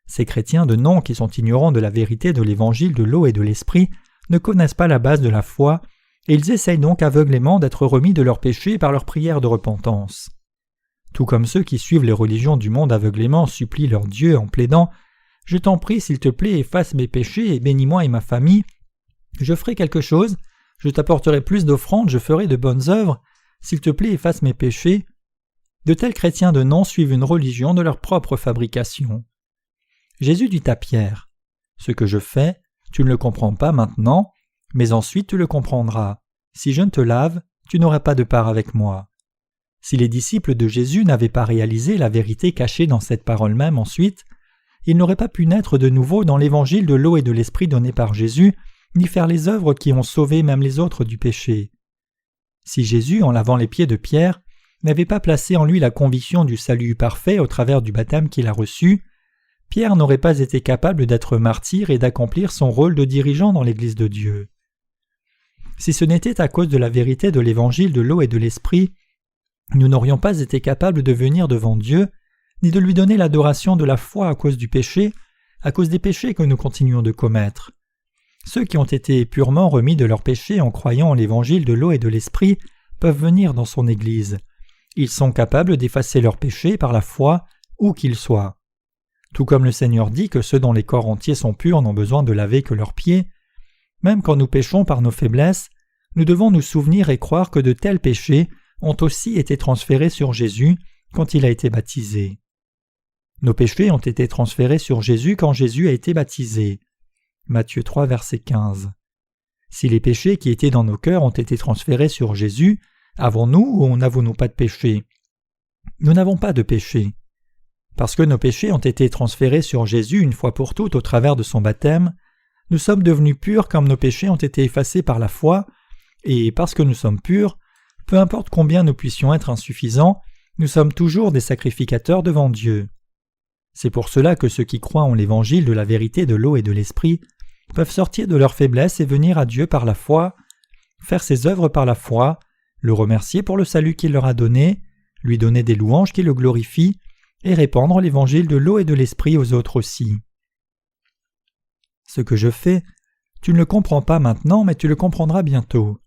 Ces chrétiens de nom qui sont ignorants de la vérité de l'Évangile de l'eau et de l'Esprit ne connaissent pas la base de la foi, et ils essayent donc aveuglément d'être remis de leurs péchés par leurs prières de repentance. Tout comme ceux qui suivent les religions du monde aveuglément supplient leur Dieu en plaidant « Je t'en prie, s'il te plaît, efface mes péchés et bénis-moi et ma famille. Je ferai quelque chose, je t'apporterai plus d'offrandes, je ferai de bonnes œuvres. S'il te plaît, efface mes péchés. » De tels chrétiens de nom suivent une religion de leur propre fabrication. Jésus dit à Pierre « Ce que je fais, tu ne le comprends pas maintenant, mais ensuite tu le comprendras. Si je ne te lave, tu n'auras pas de part avec moi. » Si les disciples de Jésus n'avaient pas réalisé la vérité cachée dans cette parole même ensuite, ils n'auraient pas pu naître de nouveau dans l'évangile de l'eau et de l'esprit donné par Jésus, ni faire les œuvres qui ont sauvé même les autres du péché. Si Jésus, en lavant les pieds de Pierre, n'avait pas placé en lui la conviction du salut parfait au travers du baptême qu'il a reçu, Pierre n'aurait pas été capable d'être martyr et d'accomplir son rôle de dirigeant dans l'Église de Dieu. Si ce n'était à cause de la vérité de l'évangile de l'eau et de l'esprit, nous n'aurions pas été capables de venir devant Dieu, ni de lui donner l'adoration de la foi à cause du péché, à cause des péchés que nous continuons de commettre. Ceux qui ont été purement remis de leurs péchés en croyant en l'évangile de l'eau et de l'esprit peuvent venir dans son Église. Ils sont capables d'effacer leurs péchés par la foi, où qu'ils soient. Tout comme le Seigneur dit que ceux dont les corps entiers sont purs n'ont besoin de laver que leurs pieds, même quand nous péchons par nos faiblesses, nous devons nous souvenir et croire que de tels péchés ont aussi été transférés sur Jésus quand il a été baptisé. Nos péchés ont été transférés sur Jésus quand Jésus a été baptisé. Matthieu 3, verset 15. Si les péchés qui étaient dans nos cœurs ont été transférés sur Jésus, avons-nous ou n'avons-nous pas de péché? Nous n'avons pas de péché. Parce que nos péchés ont été transférés sur Jésus une fois pour toutes au travers de son baptême, nous sommes devenus purs comme nos péchés ont été effacés par la foi, et parce que nous sommes purs, peu importe combien nous puissions être insuffisants, nous sommes toujours des sacrificateurs devant Dieu. C'est pour cela que ceux qui croient en l'évangile de la vérité de l'eau et de l'esprit peuvent sortir de leur faiblesse et venir à Dieu par la foi, faire ses œuvres par la foi, le remercier pour le salut qu'il leur a donné, lui donner des louanges qui le glorifient, et répandre l'évangile de l'eau et de l'esprit aux autres aussi. Ce que je fais, tu ne le comprends pas maintenant, mais tu le comprendras bientôt.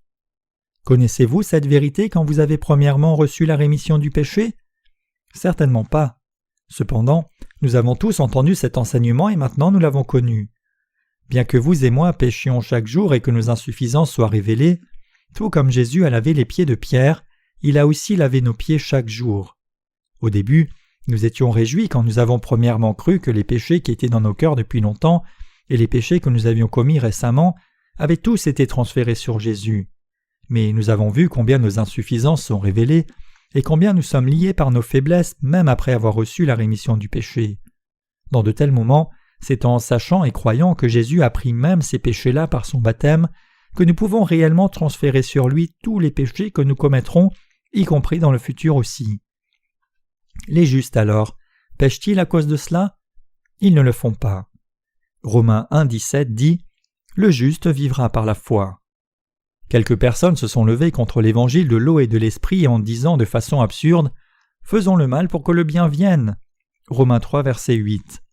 Connaissez-vous cette vérité quand vous avez premièrement reçu la rémission du péché? Certainement pas. Cependant, nous avons tous entendu cet enseignement et maintenant nous l'avons connu. Bien que vous et moi péchions chaque jour et que nos insuffisances soient révélées, tout comme Jésus a lavé les pieds de Pierre, il a aussi lavé nos pieds chaque jour. Au début, nous étions réjouis quand nous avons premièrement cru que les péchés qui étaient dans nos cœurs depuis longtemps et les péchés que nous avions commis récemment avaient tous été transférés sur Jésus. Mais nous avons vu combien nos insuffisances sont révélées et combien nous sommes liés par nos faiblesses même après avoir reçu la rémission du péché. Dans de tels moments, c'est en sachant et croyant que Jésus a pris même ces péchés-là par son baptême que nous pouvons réellement transférer sur lui tous les péchés que nous commettrons, y compris dans le futur aussi. Les justes alors, pêchent-ils à cause de cela? Ils ne le font pas. Romains 1,17 dit « Le juste vivra par la foi ». Quelques personnes se sont levées contre l'évangile de l'eau et de l'esprit en disant de façon absurde « Faisons le mal pour que le bien vienne ». Romains 3, verset 8.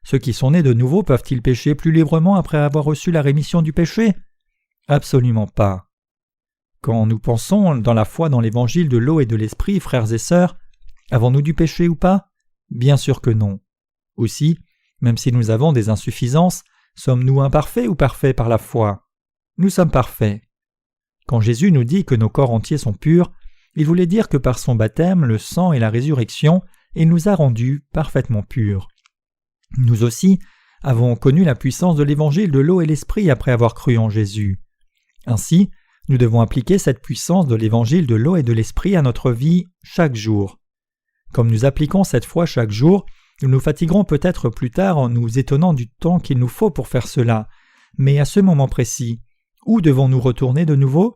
Ceux qui sont nés de nouveau peuvent-ils pécher plus librement après avoir reçu la rémission du péché? Absolument pas. Quand nous pensons dans la foi dans l'évangile de l'eau et de l'esprit, frères et sœurs, avons-nous du péché ou pas? Bien sûr que non. Aussi, même si nous avons des insuffisances, sommes-nous imparfaits ou parfaits par la foi? Nous sommes parfaits. Quand Jésus nous dit que nos corps entiers sont purs, il voulait dire que par son baptême, le sang et la résurrection, il nous a rendus parfaitement purs. Nous aussi avons connu la puissance de l'évangile de l'eau et l'esprit après avoir cru en Jésus. Ainsi, nous devons appliquer cette puissance de l'évangile de l'eau et de l'esprit à notre vie chaque jour. Comme nous appliquons cette foi chaque jour, nous nous fatiguerons peut-être plus tard en nous étonnant du temps qu'il nous faut pour faire cela, mais à ce moment précis, où devons-nous retourner de nouveau?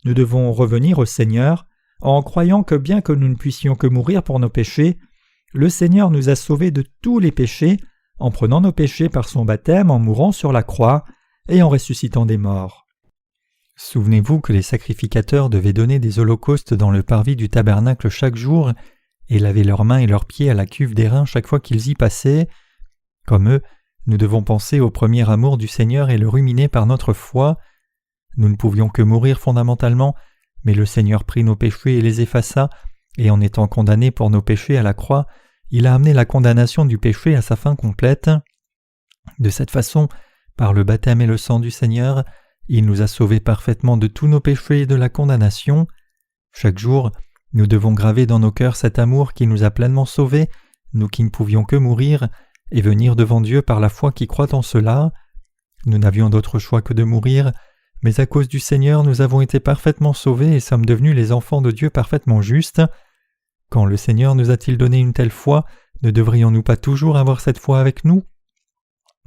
Nous devons revenir au Seigneur en croyant que bien que nous ne puissions que mourir pour nos péchés, le Seigneur nous a sauvés de tous les péchés en prenant nos péchés par son baptême, en mourant sur la croix et en ressuscitant des morts. Souvenez-vous que les sacrificateurs devaient donner des holocaustes dans le parvis du tabernacle chaque jour et laver leurs mains et leurs pieds à la cuve d'airain chaque fois qu'ils y passaient. Comme eux, nous devons penser au premier amour du Seigneur et le ruminer par notre foi. Nous ne pouvions que mourir fondamentalement, mais le Seigneur prit nos péchés et les effaça, et en étant condamné pour nos péchés à la croix, il a amené la condamnation du péché à sa fin complète. De cette façon, par le baptême et le sang du Seigneur, il nous a sauvés parfaitement de tous nos péchés et de la condamnation. Chaque jour, nous devons graver dans nos cœurs cet amour qui nous a pleinement sauvés, nous qui ne pouvions que mourir, et venir devant Dieu par la foi qui croit en cela. Nous n'avions d'autre choix que de mourir, mais à cause du Seigneur, nous avons été parfaitement sauvés et sommes devenus les enfants de Dieu parfaitement justes. Quand le Seigneur nous a-t-il donné une telle foi, ne devrions-nous pas toujours avoir cette foi avec nous?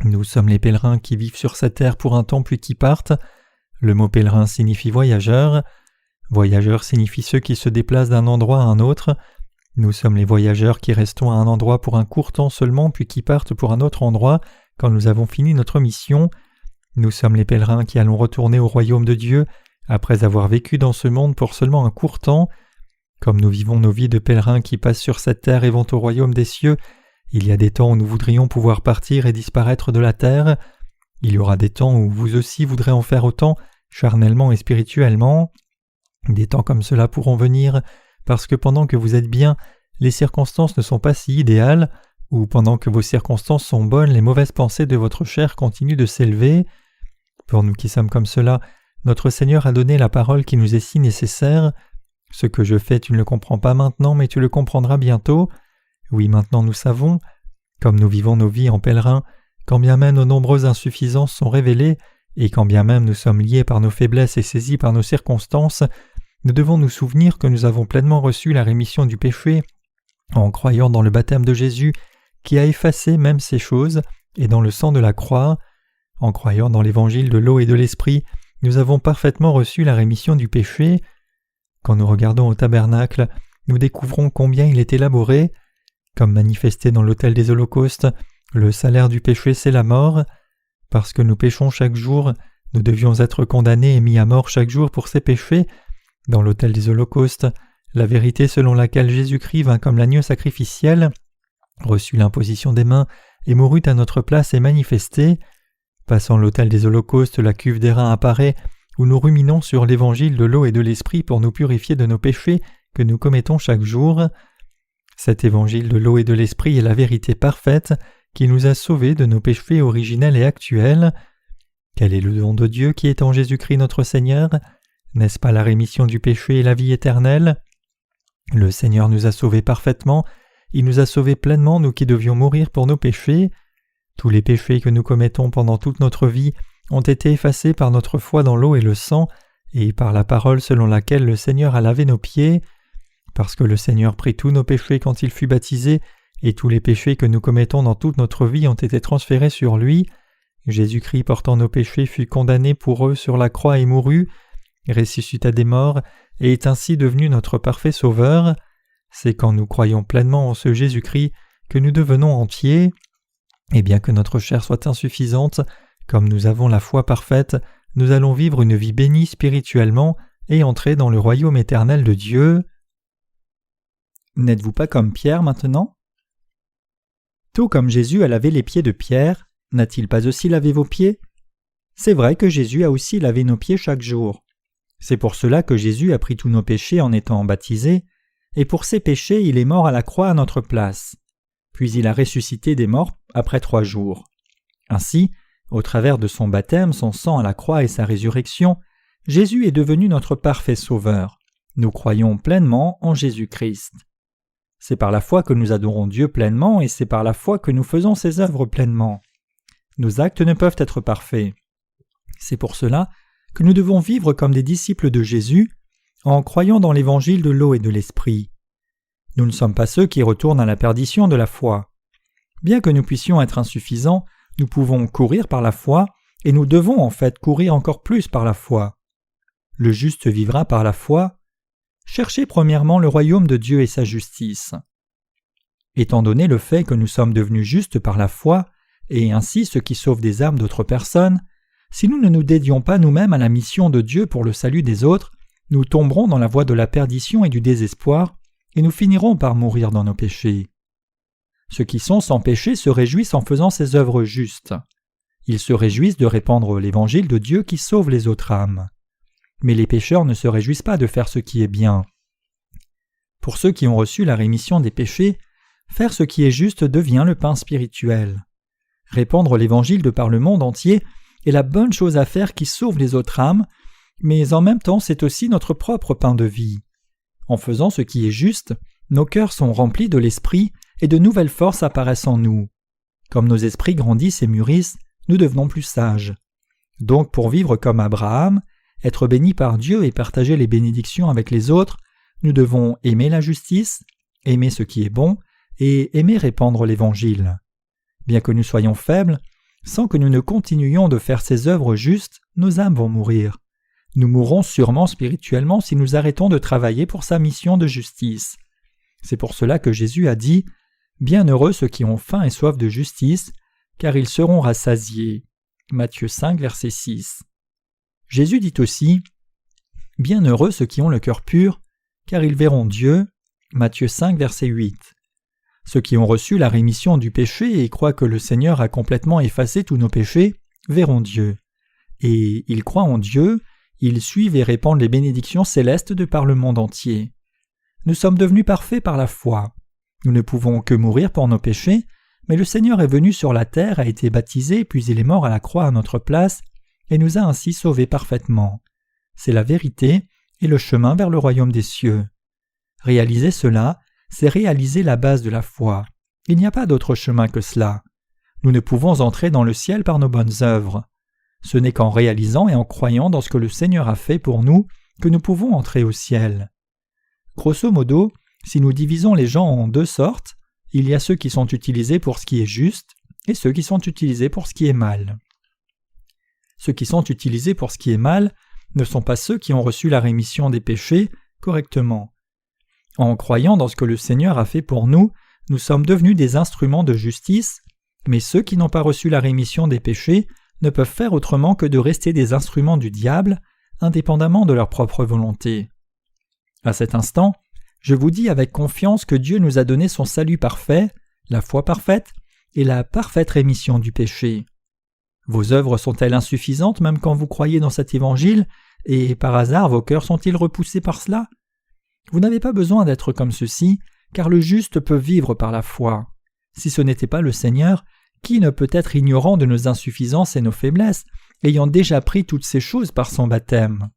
Nous sommes les pèlerins qui vivent sur cette terre pour un temps puis qui partent. Le mot pèlerin signifie voyageur. Voyageurs signifie ceux qui se déplacent d'un endroit à un autre. Nous sommes les voyageurs qui restons à un endroit pour un court temps seulement puis qui partent pour un autre endroit quand nous avons fini notre mission. Nous sommes les pèlerins qui allons retourner au royaume de Dieu après avoir vécu dans ce monde pour seulement un court temps. Comme nous vivons nos vies de pèlerins qui passent sur cette terre et vont au royaume des cieux, il y a des temps où nous voudrions pouvoir partir et disparaître de la terre. Il y aura des temps où vous aussi voudrez en faire autant, charnellement et spirituellement. Des temps comme cela pourront venir parce que pendant que vous êtes bien, les circonstances ne sont pas si idéales, ou pendant que vos circonstances sont bonnes, les mauvaises pensées de votre chair continuent de s'élever. Pour nous qui sommes comme cela, notre Seigneur a donné la parole qui nous est si nécessaire. Ce que je fais, tu ne le comprends pas maintenant, mais tu le comprendras bientôt. Oui, maintenant nous savons, comme nous vivons nos vies en pèlerins, quand bien même nos nombreuses insuffisances sont révélées, et quand bien même nous sommes liés par nos faiblesses et saisis par nos circonstances, nous devons nous souvenir que nous avons pleinement reçu la rémission du péché en croyant dans le baptême de Jésus qui a effacé même ces choses et dans le sang de la croix. En croyant dans l'évangile de l'eau et de l'esprit, nous avons parfaitement reçu la rémission du péché. Quand nous regardons au tabernacle, nous découvrons combien il est élaboré. Comme manifesté dans l'autel des holocaustes, le salaire du péché c'est la mort. Parce que nous péchons chaque jour, nous devions être condamnés et mis à mort chaque jour pour ces péchés. Dans l'autel des holocaustes, la vérité selon laquelle Jésus-Christ vint comme l'agneau sacrificiel, reçut l'imposition des mains et mourut à notre place est manifestée. Passant l'autel des holocaustes, la cuve d'airain apparaît, où nous ruminons sur l'évangile de l'eau et de l'esprit pour nous purifier de nos péchés que nous commettons chaque jour. Cet évangile de l'eau et de l'esprit est la vérité parfaite qui nous a sauvés de nos péchés originels et actuels. Quel est le don de Dieu qui est en Jésus-Christ notre Seigneur? N'est-ce pas la rémission du péché et la vie éternelle? Le Seigneur nous a sauvés parfaitement, il nous a sauvés pleinement, nous qui devions mourir pour nos péchés. Tous les péchés que nous commettons pendant toute notre vie ont été effacés par notre foi dans l'eau et le sang, et par la parole selon laquelle le Seigneur a lavé nos pieds. Parce que le Seigneur prit tous nos péchés quand il fut baptisé, et tous les péchés que nous commettons dans toute notre vie ont été transférés sur lui, Jésus-Christ portant nos péchés fut condamné pour eux sur la croix et mourut, ressuscita des morts, et est ainsi devenu notre parfait Sauveur. C'est quand nous croyons pleinement en ce Jésus-Christ que nous devenons entiers. Et bien que notre chair soit insuffisante, comme nous avons la foi parfaite, nous allons vivre une vie bénie spirituellement et entrer dans le royaume éternel de Dieu. N'êtes-vous pas comme Pierre maintenant? Tout comme Jésus a lavé les pieds de Pierre, n'a-t-il pas aussi lavé vos pieds? C'est vrai que Jésus a aussi lavé nos pieds chaque jour. C'est pour cela que Jésus a pris tous nos péchés en étant baptisé, et pour ces péchés il est mort à la croix à notre place. puis il a ressuscité des morts après 3 jours. Ainsi, au travers de son baptême, son sang à la croix et sa résurrection, Jésus est devenu notre parfait Sauveur. Nous croyons pleinement en Jésus-Christ. C'est par la foi que nous adorons Dieu pleinement et c'est par la foi que nous faisons ses œuvres pleinement. Nos actes ne peuvent être parfaits. C'est pour cela que nous devons vivre comme des disciples de Jésus en croyant dans l'évangile de l'eau et de l'esprit. Nous ne sommes pas ceux qui retournent à la perdition de la foi. Bien que nous puissions être insuffisants, nous pouvons courir par la foi et nous devons en fait courir encore plus par la foi. Le juste vivra par la foi. Cherchez premièrement le royaume de Dieu et sa justice. Étant donné le fait que nous sommes devenus justes par la foi, et ainsi ce qui sauve des âmes d'autres personnes, si nous ne nous dédions pas nous-mêmes à la mission de Dieu pour le salut des autres, nous tomberons dans la voie de la perdition et du désespoir, et nous finirons par mourir dans nos péchés. Ceux qui sont sans péché se réjouissent en faisant ces œuvres justes. Ils se réjouissent de répandre l'évangile de Dieu qui sauve les autres âmes. Mais les pécheurs ne se réjouissent pas de faire ce qui est bien. Pour ceux qui ont reçu la rémission des péchés, faire ce qui est juste devient le pain spirituel. Répandre l'évangile de par le monde entier est la bonne chose à faire qui sauve les autres âmes, mais en même temps c'est aussi notre propre pain de vie. En faisant ce qui est juste, nos cœurs sont remplis de l'esprit et de nouvelles forces apparaissent en nous. Comme nos esprits grandissent et mûrissent, nous devenons plus sages. Donc pour vivre comme Abraham, être bénis par Dieu et partager les bénédictions avec les autres, nous devons aimer la justice, aimer ce qui est bon et aimer répandre l'Évangile. Bien que nous soyons faibles, sans que nous ne continuions de faire ces œuvres justes, nos âmes vont mourir. Nous mourrons sûrement spirituellement si nous arrêtons de travailler pour sa mission de justice. C'est pour cela que Jésus a dit « Bienheureux ceux qui ont faim et soif de justice, car ils seront rassasiés. » Matthieu 5, verset 6. Jésus dit aussi « Bienheureux ceux qui ont le cœur pur, car ils verront Dieu. » Matthieu 5, verset 8. Ceux qui ont reçu la rémission du péché et croient que le Seigneur a complètement effacé tous nos péchés verront Dieu. Et ils croient en Dieu, ils suivent et répandent les bénédictions célestes de par le monde entier. Nous sommes devenus parfaits par la foi. Nous ne pouvons que mourir pour nos péchés, mais le Seigneur est venu sur la terre, a été baptisé, puis il est mort à la croix à notre place, et nous a ainsi sauvés parfaitement. C'est la vérité et le chemin vers le royaume des cieux. Réaliser cela, c'est réaliser la base de la foi. Il n'y a pas d'autre chemin que cela. Nous ne pouvons entrer dans le ciel par nos bonnes œuvres. Ce n'est qu'en réalisant et en croyant dans ce que le Seigneur a fait pour nous que nous pouvons entrer au ciel. Grosso modo, si nous divisons les gens en 2 sortes, il y a ceux qui sont utilisés pour ce qui est juste et ceux qui sont utilisés pour ce qui est mal. Ceux qui sont utilisés pour ce qui est mal ne sont pas ceux qui ont reçu la rémission des péchés correctement. En croyant dans ce que le Seigneur a fait pour nous, nous sommes devenus des instruments de justice, mais ceux qui n'ont pas reçu la rémission des péchés ne peuvent faire autrement que de rester des instruments du diable, indépendamment de leur propre volonté. À cet instant, je vous dis avec confiance que Dieu nous a donné son salut parfait, la foi parfaite et la parfaite rémission du péché. Vos œuvres sont-elles insuffisantes même quand vous croyez dans cet évangile, et par hasard vos cœurs sont-ils repoussés par cela? Vous n'avez pas besoin d'être comme ceci, car le juste peut vivre par la foi. Si ce n'était pas le Seigneur, qui ne peut être ignorant de nos insuffisances et nos faiblesses, ayant déjà pris toutes ces choses par son baptême?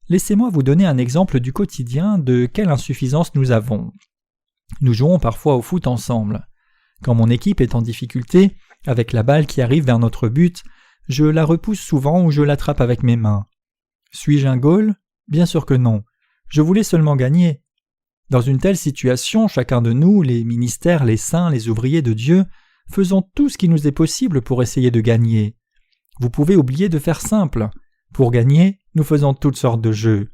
Laissez-moi vous donner un exemple du quotidien de quelle insuffisance nous avons. Nous jouons parfois au foot ensemble. Quand mon équipe est en difficulté, avec la balle qui arrive vers notre but, je la repousse souvent ou je l'attrape avec mes mains. Suis-je un goal? Bien sûr que non. Je voulais seulement gagner. Dans une telle situation, chacun de nous, les ministères, les saints, les ouvriers de Dieu, faisons tout ce qui nous est possible pour essayer de gagner. Vous pouvez oublier de faire simple. Pour gagner, nous faisons toutes sortes de jeux.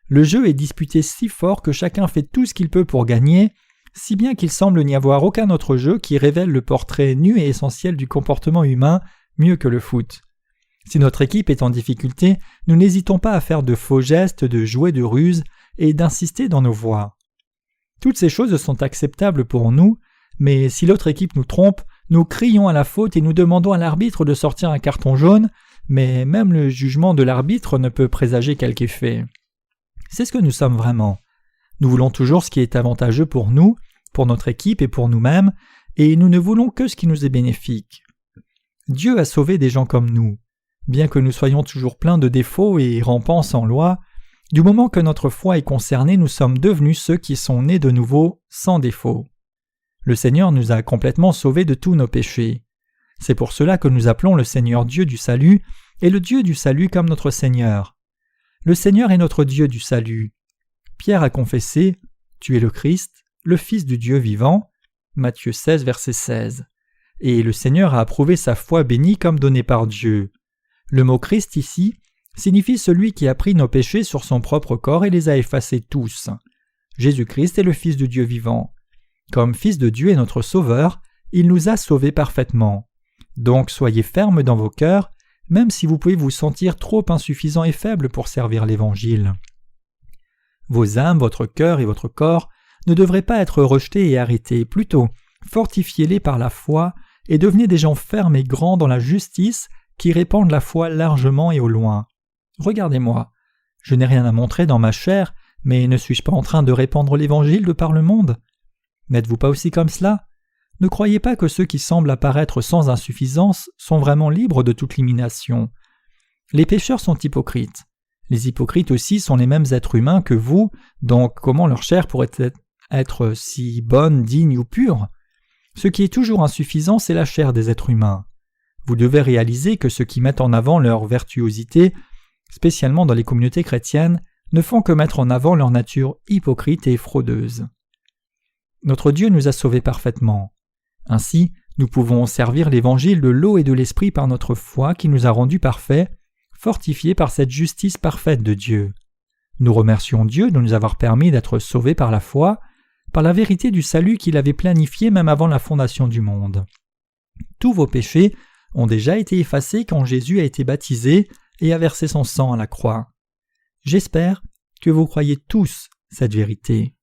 Le jeu est disputé si fort que chacun fait tout ce qu'il peut pour gagner, si bien qu'il semble n'y avoir aucun autre jeu qui révèle le portrait nu et essentiel du comportement humain mieux que le foot. Si notre équipe est en difficulté, nous n'hésitons pas à faire de faux gestes, de jouer de ruses et d'insister dans nos voix. Toutes ces choses sont acceptables pour nous, mais si l'autre équipe nous trompe, nous crions à la faute et nous demandons à l'arbitre de sortir un carton jaune, mais même le jugement de l'arbitre ne peut présager quelque effet. C'est ce que nous sommes vraiment. Nous voulons toujours ce qui est avantageux pour nous, pour notre équipe et pour nous-mêmes, et nous ne voulons que ce qui nous est bénéfique. Dieu a sauvé des gens comme nous. Bien que nous soyons toujours pleins de défauts et rampants sans loi, du moment que notre foi est concernée, nous sommes devenus ceux qui sont nés de nouveau sans défaut. Le Seigneur nous a complètement sauvés de tous nos péchés. C'est pour cela que nous appelons le Seigneur Dieu du salut et le Dieu du salut comme notre Seigneur. Le Seigneur est notre Dieu du salut. Pierre a confessé « Tu es le Christ, le Fils du Dieu vivant » Matthieu 16, verset 16. Et le Seigneur a approuvé sa foi bénie comme donnée par Dieu. Le mot Christ ici signifie celui qui a pris nos péchés sur son propre corps et les a effacés tous. Jésus-Christ est le Fils du Dieu vivant. Comme Fils de Dieu et notre Sauveur, il nous a sauvés parfaitement. Donc soyez fermes dans vos cœurs, même si vous pouvez vous sentir trop insuffisants et faibles pour servir l'Évangile. Vos âmes, votre cœur et votre corps ne devraient pas être rejetés et arrêtés, plutôt fortifiez-les par la foi et devenez des gens fermes et grands dans la justice qui répandent la foi largement et au loin. Regardez-moi, je n'ai rien à montrer dans ma chair, mais ne suis-je pas en train de répandre l'Évangile de par le monde? N'êtes-vous pas aussi comme cela? Ne croyez pas que ceux qui semblent apparaître sans insuffisance sont vraiment libres de toute limitation. Les pécheurs sont hypocrites. Les hypocrites aussi sont les mêmes êtres humains que vous, donc comment leur chair pourrait être si bonne, digne ou pure? Ce qui est toujours insuffisant, c'est la chair des êtres humains. Vous devez réaliser que ceux qui mettent en avant leur vertuosité, spécialement dans les communautés chrétiennes, ne font que mettre en avant leur nature hypocrite et fraudeuse. Notre Dieu nous a sauvés parfaitement. Ainsi, nous pouvons servir l'évangile de l'eau et de l'esprit par notre foi qui nous a rendus parfaits, fortifiés par cette justice parfaite de Dieu. Nous remercions Dieu de nous avoir permis d'être sauvés par la foi, par la vérité du salut qu'il avait planifié même avant la fondation du monde. Tous vos péchés ont déjà été effacés quand Jésus a été baptisé et a versé son sang à la croix. J'espère que vous croyez tous cette vérité.